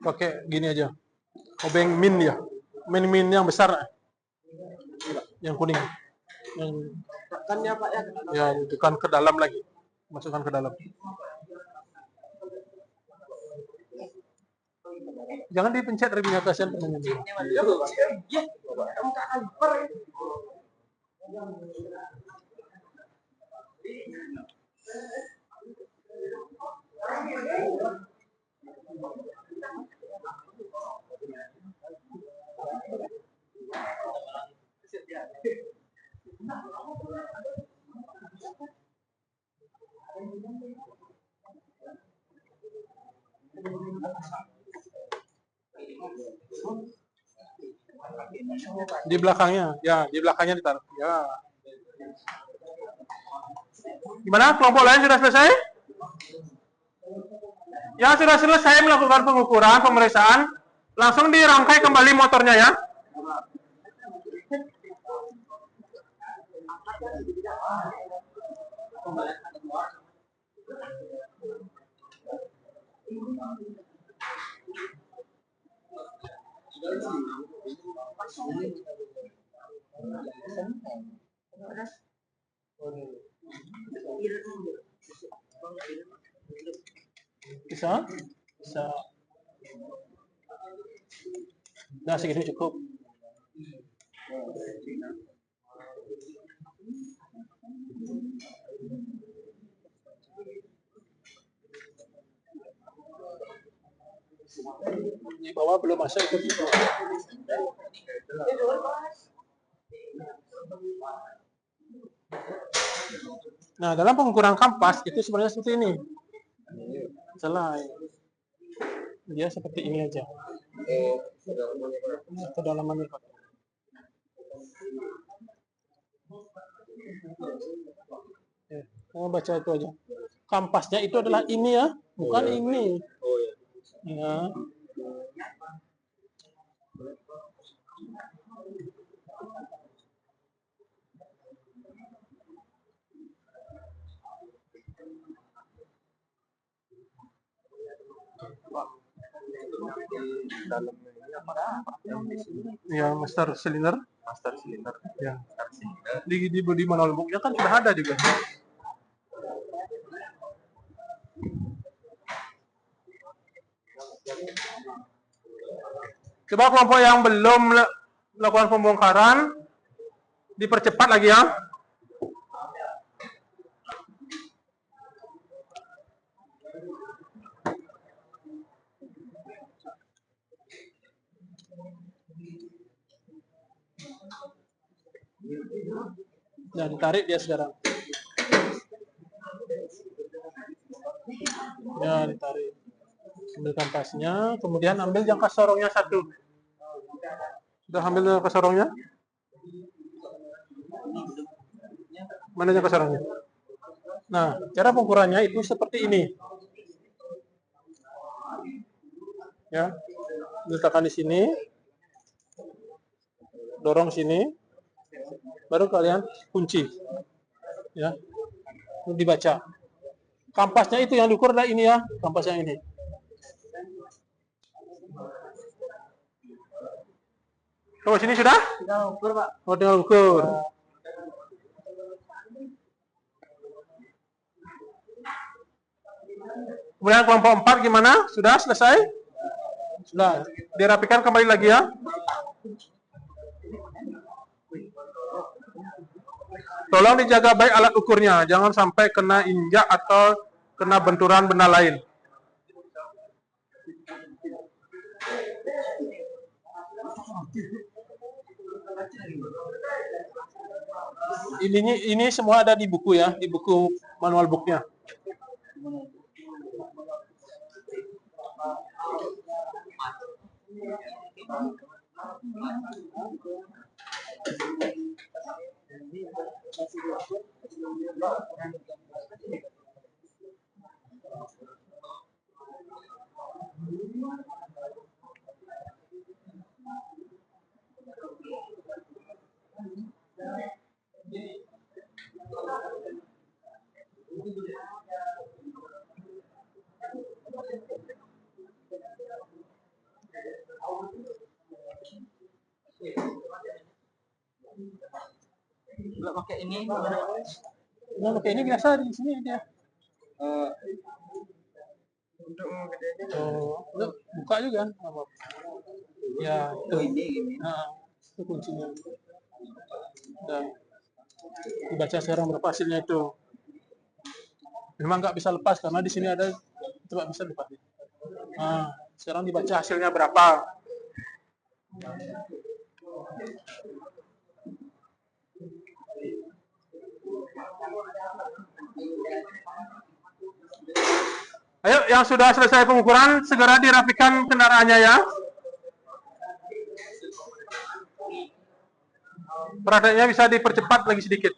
Pakai gini aja. Obeng min ya. Min yang besar. Yang kuning. Yang tekannya Pak ya. Ya, tekan ke dalam lagi. Masukkan ke dalam. Jangan dipencet remnya, kasihan temennya dia. Di belakangnya, ya, di belakangnya ditaruh. Ya. Gimana? Kelompok lain sudah selesai? Ya, sudah selesai melakukan pengukuran, pemeriksaan. Langsung dirangkai kembali motornya ya. Bisa? Bisa. Nah, segini cukup. Di bawah belum masuk itu. Nah, dalam pengukuran kampas itu sebenarnya seperti ini. Selai. Dia seperti ini aja. Kedalamannya Pak. Ya, kamu baca itu aja. Kampasnya itu adalah ini ya, bukan ini. Ya. Dalamnya ini apa? Yang di sini. Ya, master cylinder. Master cylinder. Ya. Master cylinder. Di manual booknya kan sudah ada juga. Coba kelompok yang belum melakukan pembongkaran dipercepat lagi ya. Nah, ditarik dia sekarang. Ya, ditarik. Ambil kampasnya, kemudian ambil jangka sorongnya satu. Sudah ambil jangka sorongnya? Mana jangka sorongnya? Nah, cara pengukurannya itu seperti ini. Ya, letakkan di sini, dorong sini, baru kalian kunci. Ya, dibaca. Kampasnya itu yang diukur adalah ini ya, kampasnya ini. Oh, sini sudah? Tinggal ukur, Pak. Oh, tinggal ukur. Kemudian kelompok 4 gimana? Sudah selesai? Sudah. Dirapikan kembali lagi ya. Tolong dijaga baik alat ukurnya, jangan sampai kena injak atau kena benturan benda lain. Ini semua ada di buku ya, di buku manual booknya. Nggak pakai ini. Nah, pakai ini biasa di sini dia. Oh, buka juga. Apa? Ya, itu. Ini. Nah, itu kuncinya. Nah, dibaca sekarang berapa hasilnya itu. Memang nggak bisa lepas karena di sini ada, coba bisa lepas. Nah, sekarang dibaca hasilnya berapa. Ayo, yang sudah selesai pengukuran, segera dirapikan kendaraannya ya. Prakteknya bisa dipercepat lagi sedikit.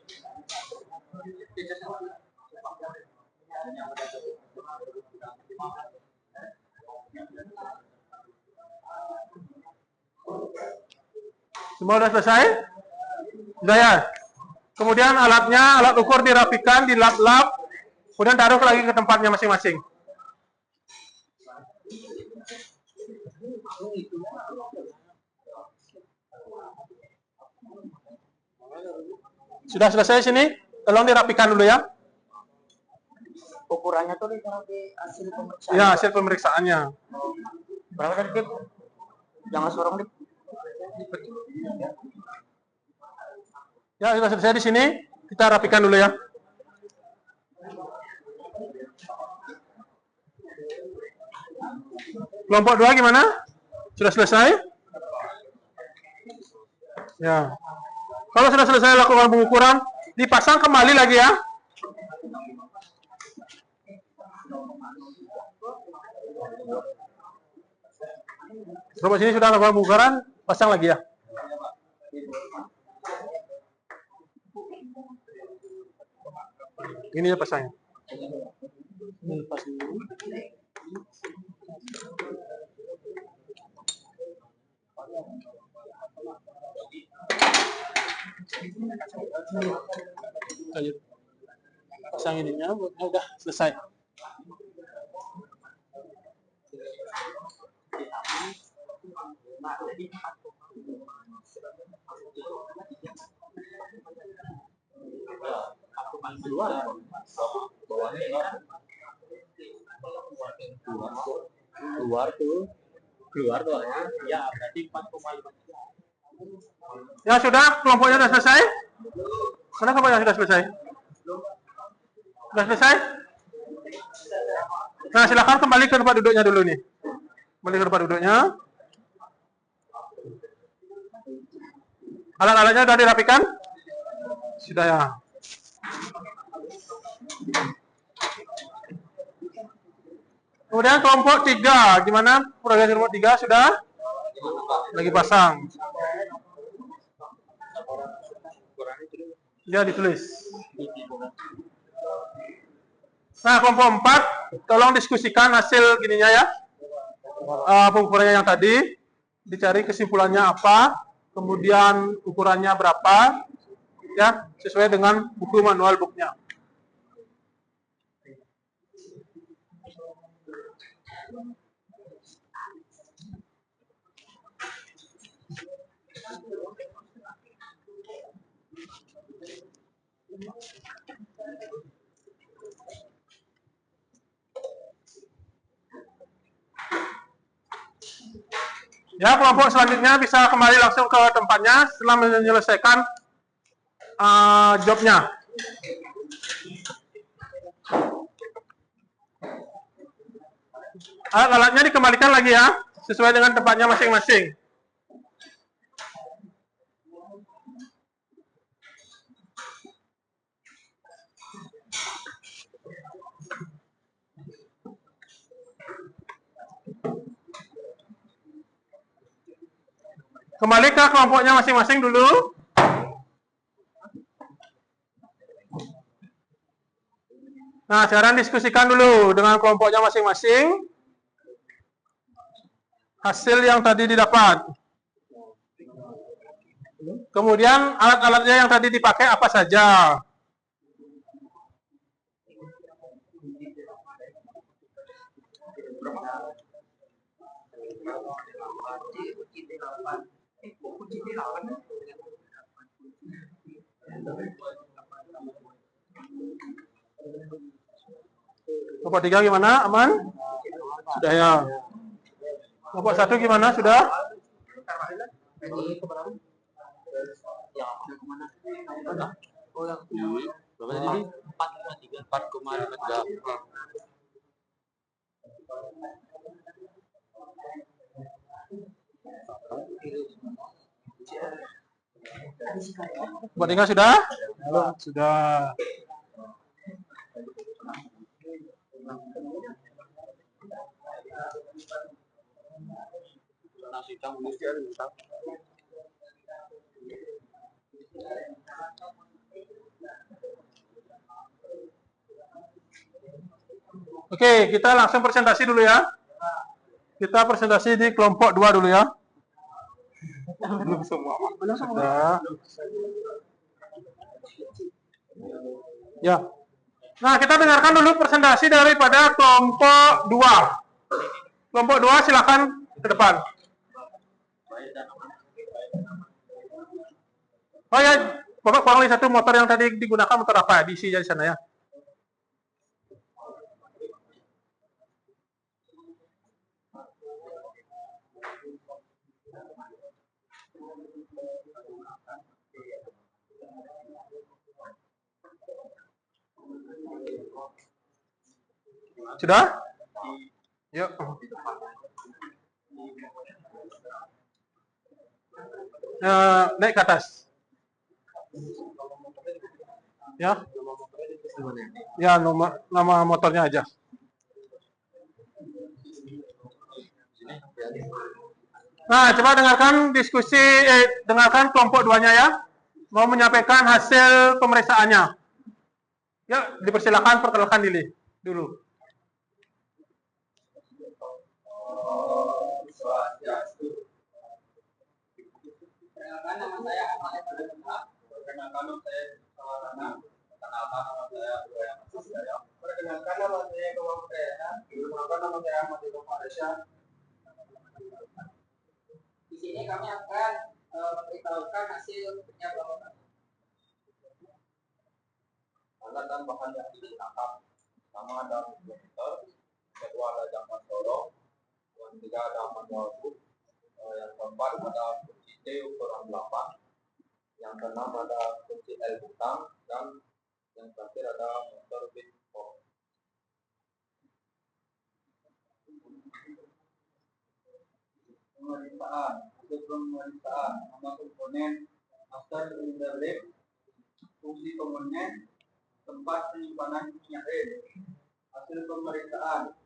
Semua sudah selesai? Sudah ya? Kemudian alatnya, alat ukur dirapikan, dilap-lap, kemudian taruh lagi ke tempatnya masing-masing. Sudah selesai sini? Tolong dirapikan dulu ya. Ukurannya tuh di hasil pemeriksaan. Ya, hasil pemeriksaannya. Berapa tadi, Dip? Jangan sorong, Dip. Ya, sudah selesai di sini. Kita rapikan dulu ya. Kelompok 2 gimana? Sudah selesai? Ya. Kalau sudah selesai lakukan pengukuran, dipasang kembali lagi ya. Kelompok sini sudah lakukan pengukuran, pasang lagi ya. Ini ya pasangnya. Ini pasang dulu. Ayo. Pasang ininya, udah selesai. Keluar tuh ya berarti 4,5. Ya sudah, kelompoknya sudah selesai. Mana kelompoknya sudah selesai? Sudah selesai? Nah, silakan kembali ke tempat duduknya dulu nih. Kembali ke tempat duduknya. Alat-alatnya sudah dirapikan? Sudah ya. Kemudian kelompok 3, gimana progres kelompok 3 sudah? Lagi pasang. Ya, ditulis. Nah, kelompok 4, tolong diskusikan hasil gininya ya. Pengukurannya yang tadi, dicari kesimpulannya apa, kemudian ukurannya berapa, ya, sesuai dengan buku manual booknya. Ya, kelompok selanjutnya bisa kembali langsung ke tempatnya setelah menyelesaikan jobnya. Alat-alatnya dikembalikan lagi ya, sesuai dengan tempatnya masing-masing. Kembali ke kelompoknya masing-masing dulu. Nah, sekarang diskusikan dulu dengan kelompoknya masing-masing hasil yang tadi didapat. Kemudian alat-alatnya yang tadi dipakai apa saja. Kelompok 3 gimana? Aman? Sudah ya. Kelompok 1 gimana? Sudah? Ini keberapa? Yang kemana? Oh yang berapa tadi? 4,3. Buat tinggal sudah? Sudah. Nasi campur mesti ada minta. Oke, kita langsung presentasi dulu ya. Kita presentasi di kelompok 2 dulu ya. Belum semua. Sudah. Ya. Nah, kita dengarkan dulu presentasi daripada kelompok 2. Kelompok 2 silakan ke depan. Oh ya, Bapak kurang lebih 1 motor yang tadi digunakan motor apa? Diisi di sana ya. Sudah? Yuk. Naik ke atas. Ya. Ya, nama motornya aja. Nah, coba dengarkan dengarkan kelompok 2-nya ya. Mau menyampaikan hasil pemeriksaannya. Ya, dipersilakan perkenalkan diri dulu. Perkenalkan nama saya Ahmad Ibrahim. Perkenalkan nama saya Sawarana. Perkenalkan nama saya Ibrahim Asasaya. Perkenalkan nama saya Kawang Prayana. Perkenalkan nama saya Ahmad Ibrahim Malaysia. Di sini kami akan memberitahukan hasil penyelenggaraan. Alat dan bahan yang digunakan. Pertama ada meter, kedua ada jangkauan dorong, yang ketiga ada manual book, yang keempat ada kunci T ukuran 8, yang keenam ada kunci L butang, dan yang terakhir ada motor bit box. Pemeriksaan, pemeriksaan nama komponen, master cylinder lip, fungsi komponen, tempat penyimpanan minyak rem. Hasil pemeriksaan,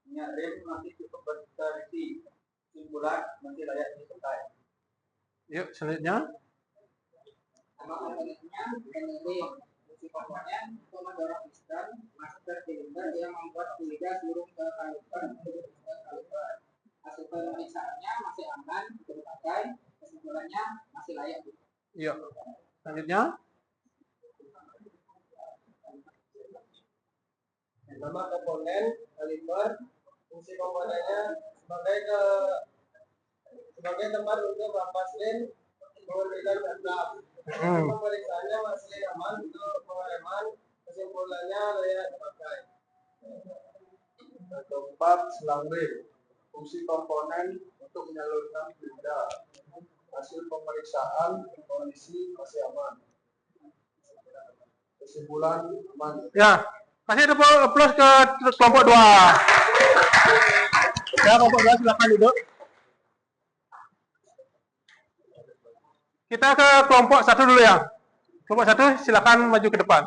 minyak rem masih cukup berisi. Kesimpulan masih layak dipakai. Yuk, selanjutnya. Nama komponennya NLD. Fungsi komponen untuk mendorong piston master silinder yang membuat fluida turun ke kaliper untuk piston kaliper. Hasil pemeriksaannya masih aman untuk dipakai. Kesimpulannya masih layak. Yuk, selanjutnya. Nama komponen kaliper, fungsi komponennya sebagai tempat untuk rampas lem memberikan dendam. Pemeriksaannya masih aman untuk pengereman, kesimpulannya layak dipakai. Keempat, selang rem. Fungsi komponen untuk menyalurkan fluida. Hasil pemeriksaan kondisi masih aman. Kesimpulan aman. Ya, kasih applause ke kelompok 2. Ya, kelompok 2 silakan duduk. Kita ke kelompok 1 dulu ya. Kelompok 1 silakan maju ke depan.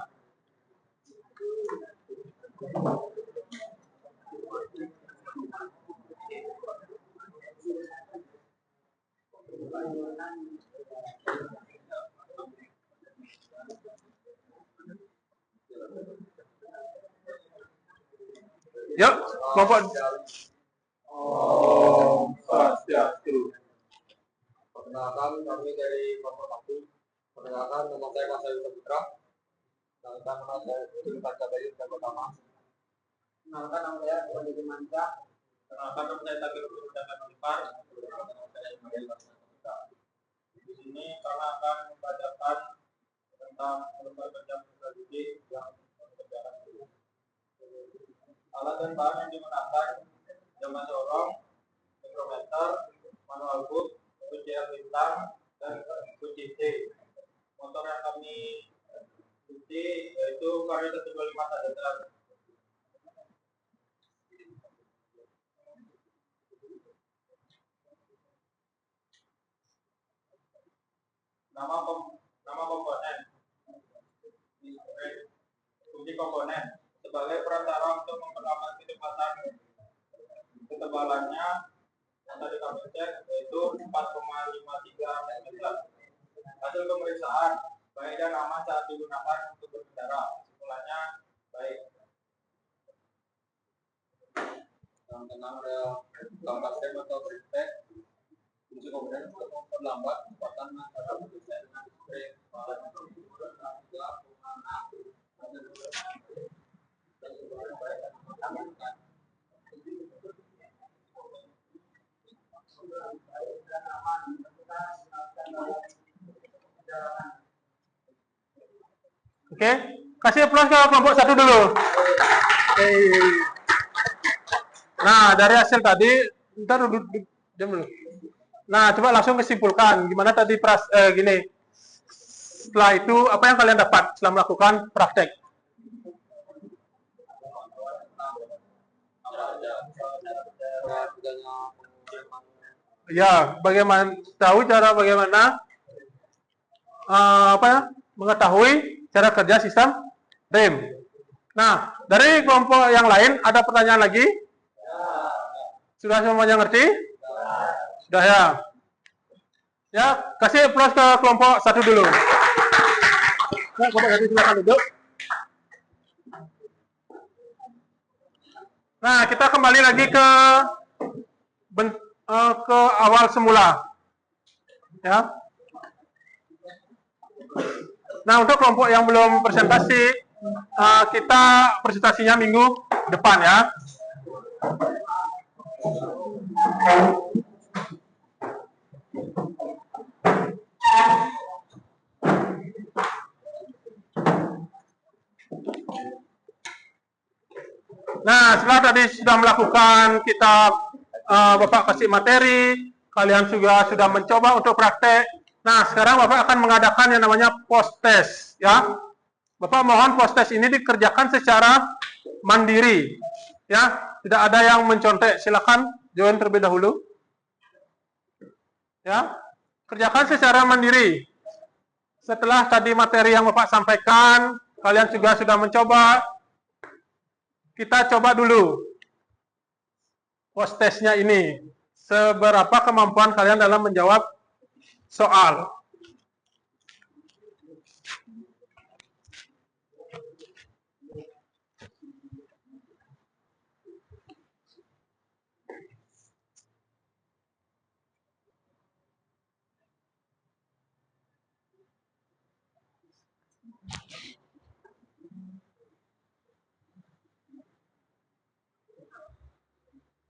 Yuk, kelompok. Perkenalkan kami dari kelompok 1. Perkenalkan nama saya Kasai Putra. Perkenalkan nama saya Tim Kacabayu dan Pertama. Perkenalkan nama saya Wandi Manca. Perkenalkan nama saya Takir Putra Nipar. Perkenalkan nama saya Ismail Basna. Di sini kami akan membacakan tentang lembar kerja strategi yang dikerjakan dulu. Alat dan bahan yang digunakan jam dorong, mikrometer, manual boot, kuncian bintang, dan kunci C. Motor yang kami cuci yaitu Vario 125 Tadazar. Nama komponen, kunci komponen sebagai perantara untuk memperlambat ketebalannya yang tadi kami cek yaitu 4,53 mm. Hasil pemeriksaan baik dan aman saat digunakan untuk berkendara. Kesimpulannya baik. Yang tenang ada gambar stem atau break. Kunci komponen untuk memperlambat kecepatan masyarakat bekerja dengan break. Oke, kasih aplaus ke kelompok 1 dulu. Oke. Nah, dari hasil tadi, ntar diam dulu. Nah, coba langsung kesimpulkan gimana tadi gini. Setelah itu apa yang kalian dapat setelah melakukan praktek? Ya, bagaimana bagaimana mengetahui cara kerja sistem rem. Nah, dari kelompok yang lain ada pertanyaan lagi? Sudah semuanya ngerti? Sudah ya. Ya, kasih aplaus ke kelompok 1 dulu. Nah, kelompok 1 silakan duduk. Nah, kita kembali lagi ke awal semula. Ya. Nah, untuk kelompok yang belum presentasi, kita presentasinya minggu depan ya. Nah, setelah tadi sudah melakukan kita Bapak kasih materi, kalian juga sudah mencoba untuk praktek. Nah, sekarang Bapak akan mengadakan yang namanya post test ya. Bapak mohon post test ini dikerjakan secara mandiri ya, tidak ada yang mencontek. Silakan join terlebih dahulu. Ya, kerjakan secara mandiri. Setelah tadi materi yang Bapak sampaikan, kalian juga sudah mencoba. Kita coba dulu post testnya ini. Seberapa kemampuan kalian dalam menjawab soal.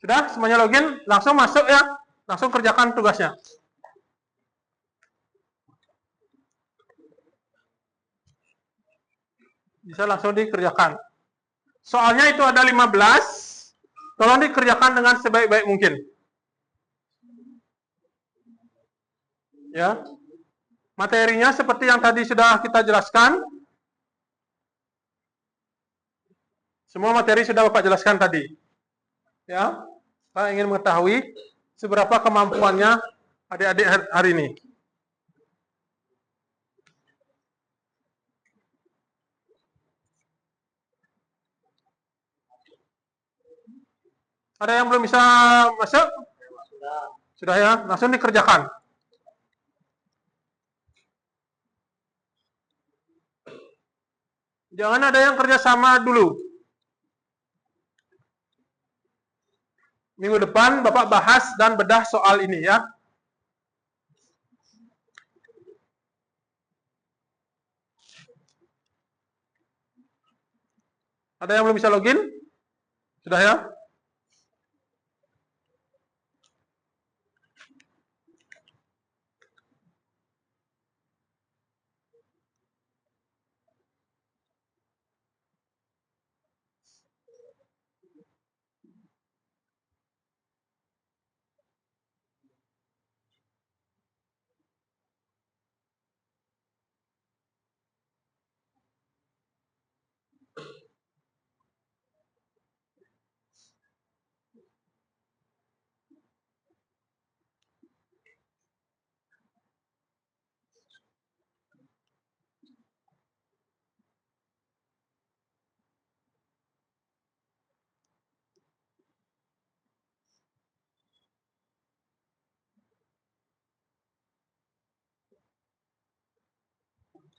Sudah semuanya login, langsung masuk ya, langsung kerjakan tugasnya. Bisa langsung dikerjakan. Soalnya itu ada 15, tolong dikerjakan dengan sebaik-baik mungkin. Ya. Materinya seperti yang tadi sudah kita jelaskan. Semua materi sudah Bapak jelaskan tadi. Ya. Saya ingin mengetahui seberapa kemampuannya adik-adik hari ini. Ada yang belum bisa masuk? Sudah ya, langsung dikerjakan. Jangan ada yang kerjasama dulu. Minggu depan Bapak bahas dan bedah soal ini ya. Ada yang belum bisa login? Sudah ya?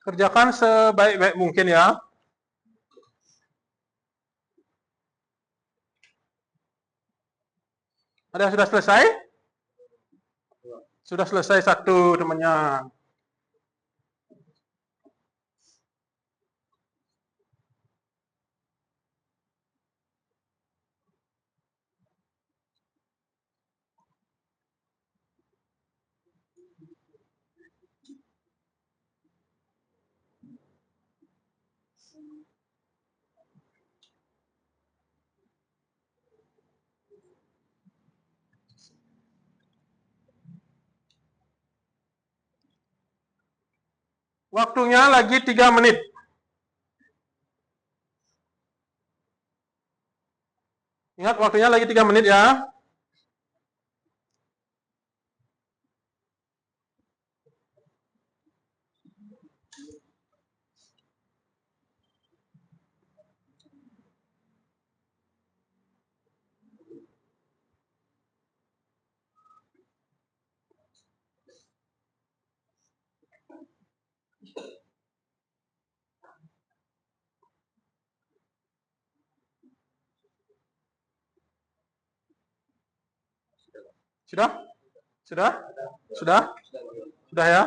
Kerjakan sebaik-baik mungkin ya. Ada yang sudah selesai? Sudah selesai satu temannya. Waktunya lagi 3 menit. Ingat waktunya lagi 3 menit ya. Sudah? Sudah? Sudah? Sudah ya?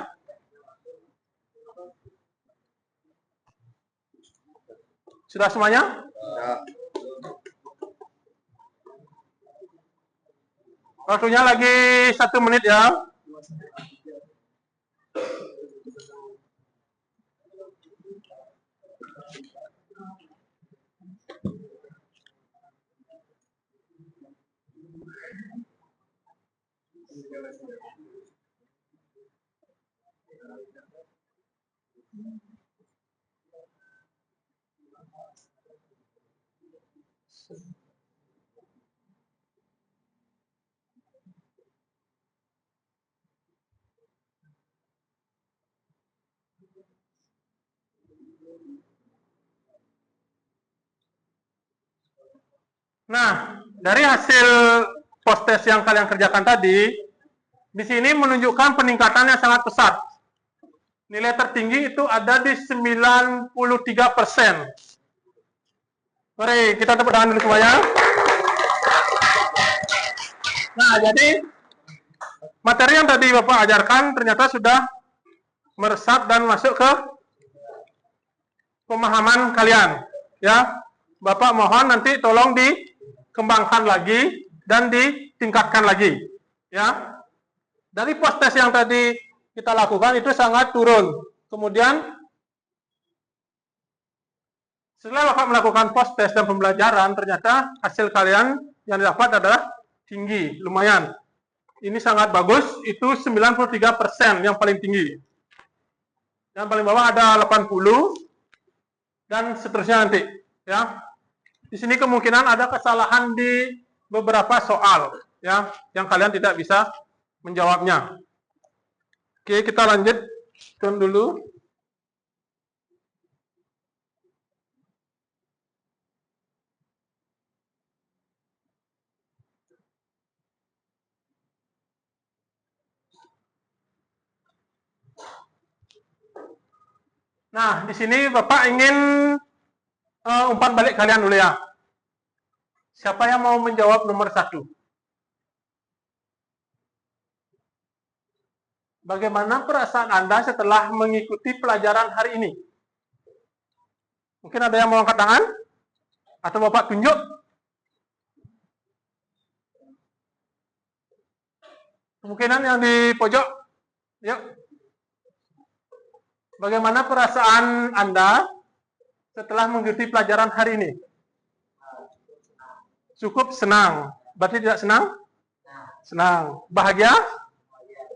Sudah semuanya? Waktunya lagi 1 menit ya. Nah, dari hasil post test yang kalian kerjakan tadi, di sini menunjukkan peningkatan yang sangat pesat. Nilai tertinggi itu ada di 93%. Mari kita tepuk tangan dulu semuanya. Nah, jadi materi yang tadi Bapak ajarkan ternyata sudah meresap dan masuk ke pemahaman kalian. Ya, Bapak mohon nanti tolong dikembangkan lagi dan ditingkatkan lagi. Ya, dari post test yang tadi kita lakukan itu sangat turun. Kemudian setelah Bapak melakukan post test dan pembelajaran, ternyata hasil kalian yang didapat adalah tinggi, lumayan. Ini sangat bagus, itu 93% yang paling tinggi. Yang paling bawah ada 80 dan seterusnya nanti, ya. Di sini kemungkinan ada kesalahan di beberapa soal, ya, yang kalian tidak bisa menjawabnya. Oke, kita lanjut dulu. Nah, di sini Bapak ingin umpan balik kalian dulu ya. Siapa yang mau menjawab nomor 1? Bagaimana perasaan Anda setelah mengikuti pelajaran hari ini? Mungkin ada yang mau angkat tangan? Atau Bapak tunjuk? Kemungkinan yang di pojok. Yuk. Bagaimana perasaan Anda setelah mengikuti pelajaran hari ini? Cukup senang. Berarti tidak senang? Senang. Bahagia?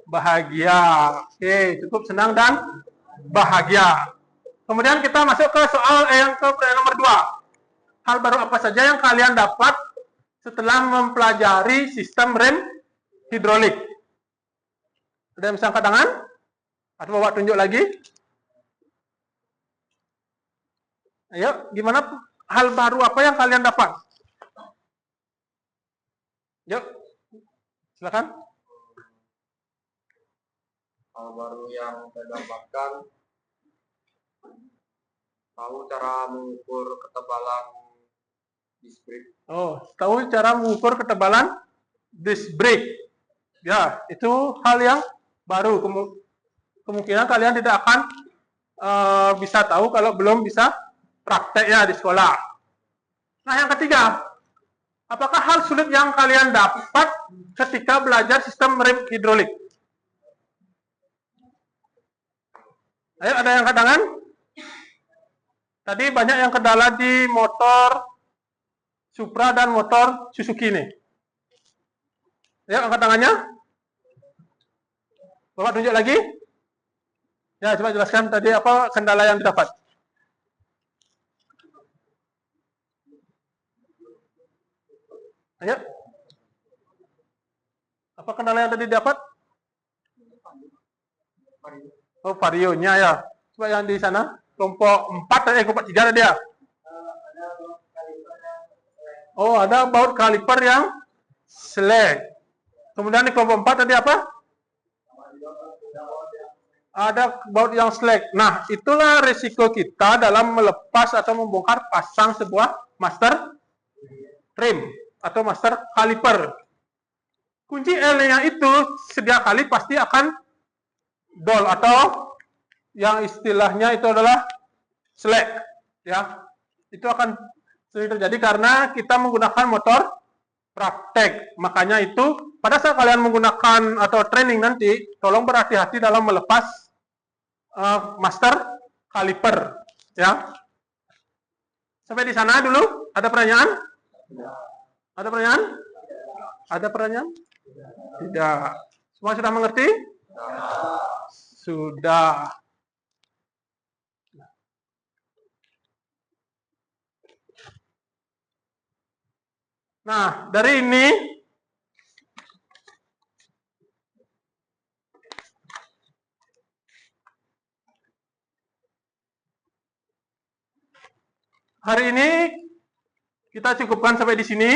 Bahagia. Oke, cukup senang dan bahagia. Kemudian kita masuk ke soal yang ke nomor 2. Hal baru apa saja yang kalian dapat setelah mempelajari sistem rem hidrolik? Ada yang bisa angkat tangan? Atau Bapak tunjuk lagi? Ayo, gimana hal baru apa yang kalian dapat? Yuk, silakan. Hal baru yang saya dapatkan Tahu cara mengukur ketebalan disc brake. Oh, tahu cara mengukur ketebalan disc brake. Ya, itu hal yang baru. Kemungkinan kalian tidak akan bisa tahu kalau belum bisa prakteknya di sekolah. Nah, yang ketiga, apakah hal sulit yang kalian dapat ketika belajar sistem rem hidrolik? Ayo, ada yang angkat tangan? Tadi banyak yang kendala di motor Supra dan motor Suzuki nih. Ayo, angkat tangannya. Bapak tunjuk lagi. Ya, coba jelaskan tadi apa kendala yang didapat. Ayo. Apa kendala yang tadi didapat? Oh, varionya ya. Coba yang di sana. Kelompok 4, kelompok 3 tadi ya. Oh, ada baut kaliper yang selek. Kemudian di kelompok 4 tadi apa? Ada baut yang slack. Nah, itulah risiko kita dalam melepas atau membongkar pasang sebuah master rim atau master kaliper. Kunci L-nya itu setiap kali pasti akan dol atau yang istilahnya itu adalah slack, ya. Itu akan sering terjadi karena kita menggunakan motor praktek. Makanya itu pada saat kalian menggunakan atau training nanti, tolong berhati-hati dalam melepas master kaliper, ya. Sampai di sana dulu. Ada pertanyaan? Ada pertanyaan? Ada pertanyaan? Tidak. Semua sudah mengerti? Sudah. Nah, dari ini hari ini kita cukupkan sampai di sini.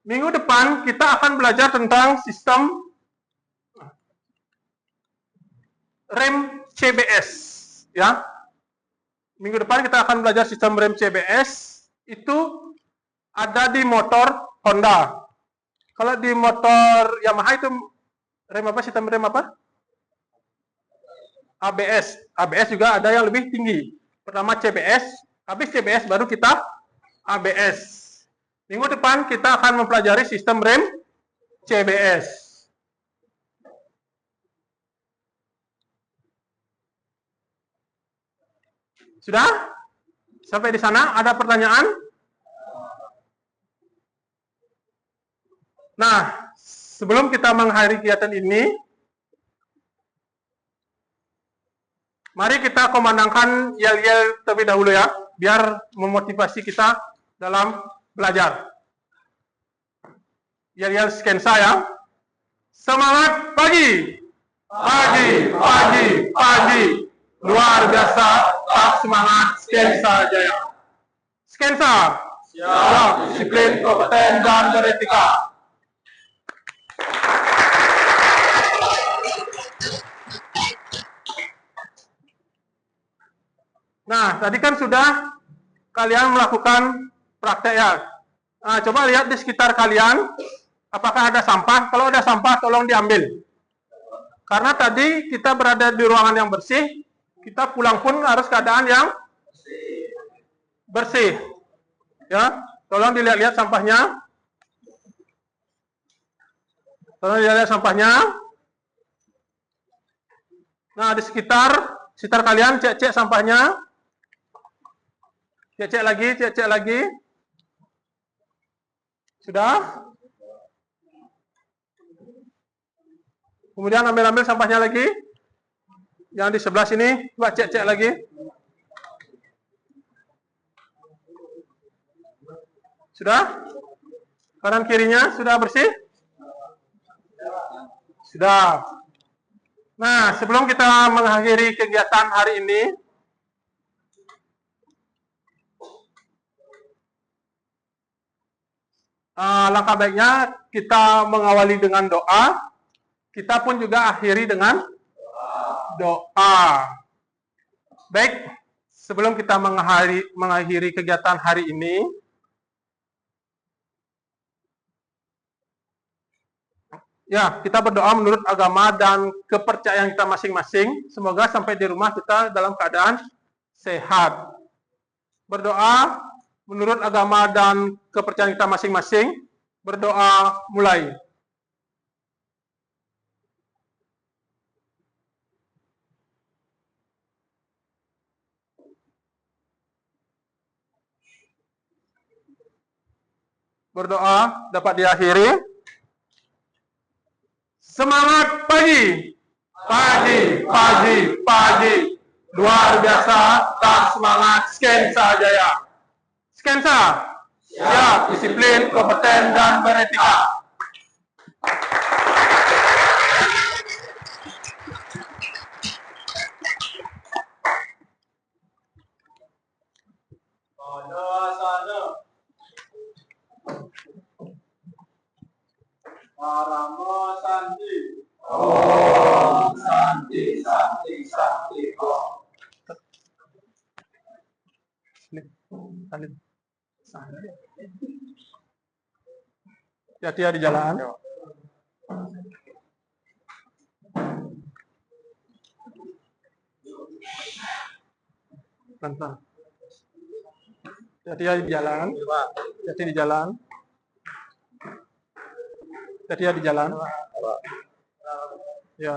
Minggu depan kita akan belajar tentang sistem rem CBS, ya. Minggu depan kita akan belajar sistem rem CBS. Itu ada di motor Honda. Kalau di motor Yamaha itu rem apa? Sistem rem apa? ABS. ABS juga ada yang lebih tinggi. Pertama CBS, habis CBS baru kita ABS. Minggu depan kita akan mempelajari sistem rem CBS. Sudah? Sampai di sana ada pertanyaan? Nah, sebelum kita mengakhiri kegiatan ini, mari kita kumandangkan yel-yel terlebih dahulu ya, biar memotivasi kita dalam belajar. Yel-yel sketsa ya. Semangat pagi! Pagi, pagi, pagi. Luar biasa, tetap semangat, sketsa jaya. Sketsa, siap, disiplin, kompeten, dan beretika. Nah, tadi kan sudah kalian melakukan praktek ya. Nah, coba lihat di sekitar kalian, apakah ada sampah? Kalau ada sampah, tolong diambil. Karena tadi kita berada di ruangan yang bersih, kita pulang pun harus keadaan yang bersih. Ya, tolong dilihat-lihat sampahnya. Tolong dilihat sampahnya. Nah, di sekitar kalian cek-cek sampahnya. Cek-cek lagi. Sudah? Kemudian ambil sampahnya lagi. Yang di sebelah sini, coba cek-cek lagi. Sudah? Kanan kirinya sudah bersih? Sudah. Nah, sebelum kita mengakhiri kegiatan hari ini, langkah baiknya kita mengawali dengan doa. Kita pun juga akhiri dengan doa. Baik, sebelum kita mengakhiri kegiatan hari ini, ya, kita berdoa menurut agama dan kepercayaan kita masing-masing. Semoga sampai di rumah kita dalam keadaan sehat. Berdoa menurut agama dan kepercayaan kita masing-masing. Berdoa mulai. Berdoa dapat diakhiri. Semangat pagi, pagi, pagi, pagi. Luar biasa dan semangat Skensa Jaya. Skensa, siap, disiplin, kompeten, dan beretika. Paramo Santi. Om Santi Santi Santi Om. Hati-hati ya di jalan. Pelan-pelan. Hati-hati ya di jalan. Hati-hati di jalan. Hati-hati ya di jalan. Ya.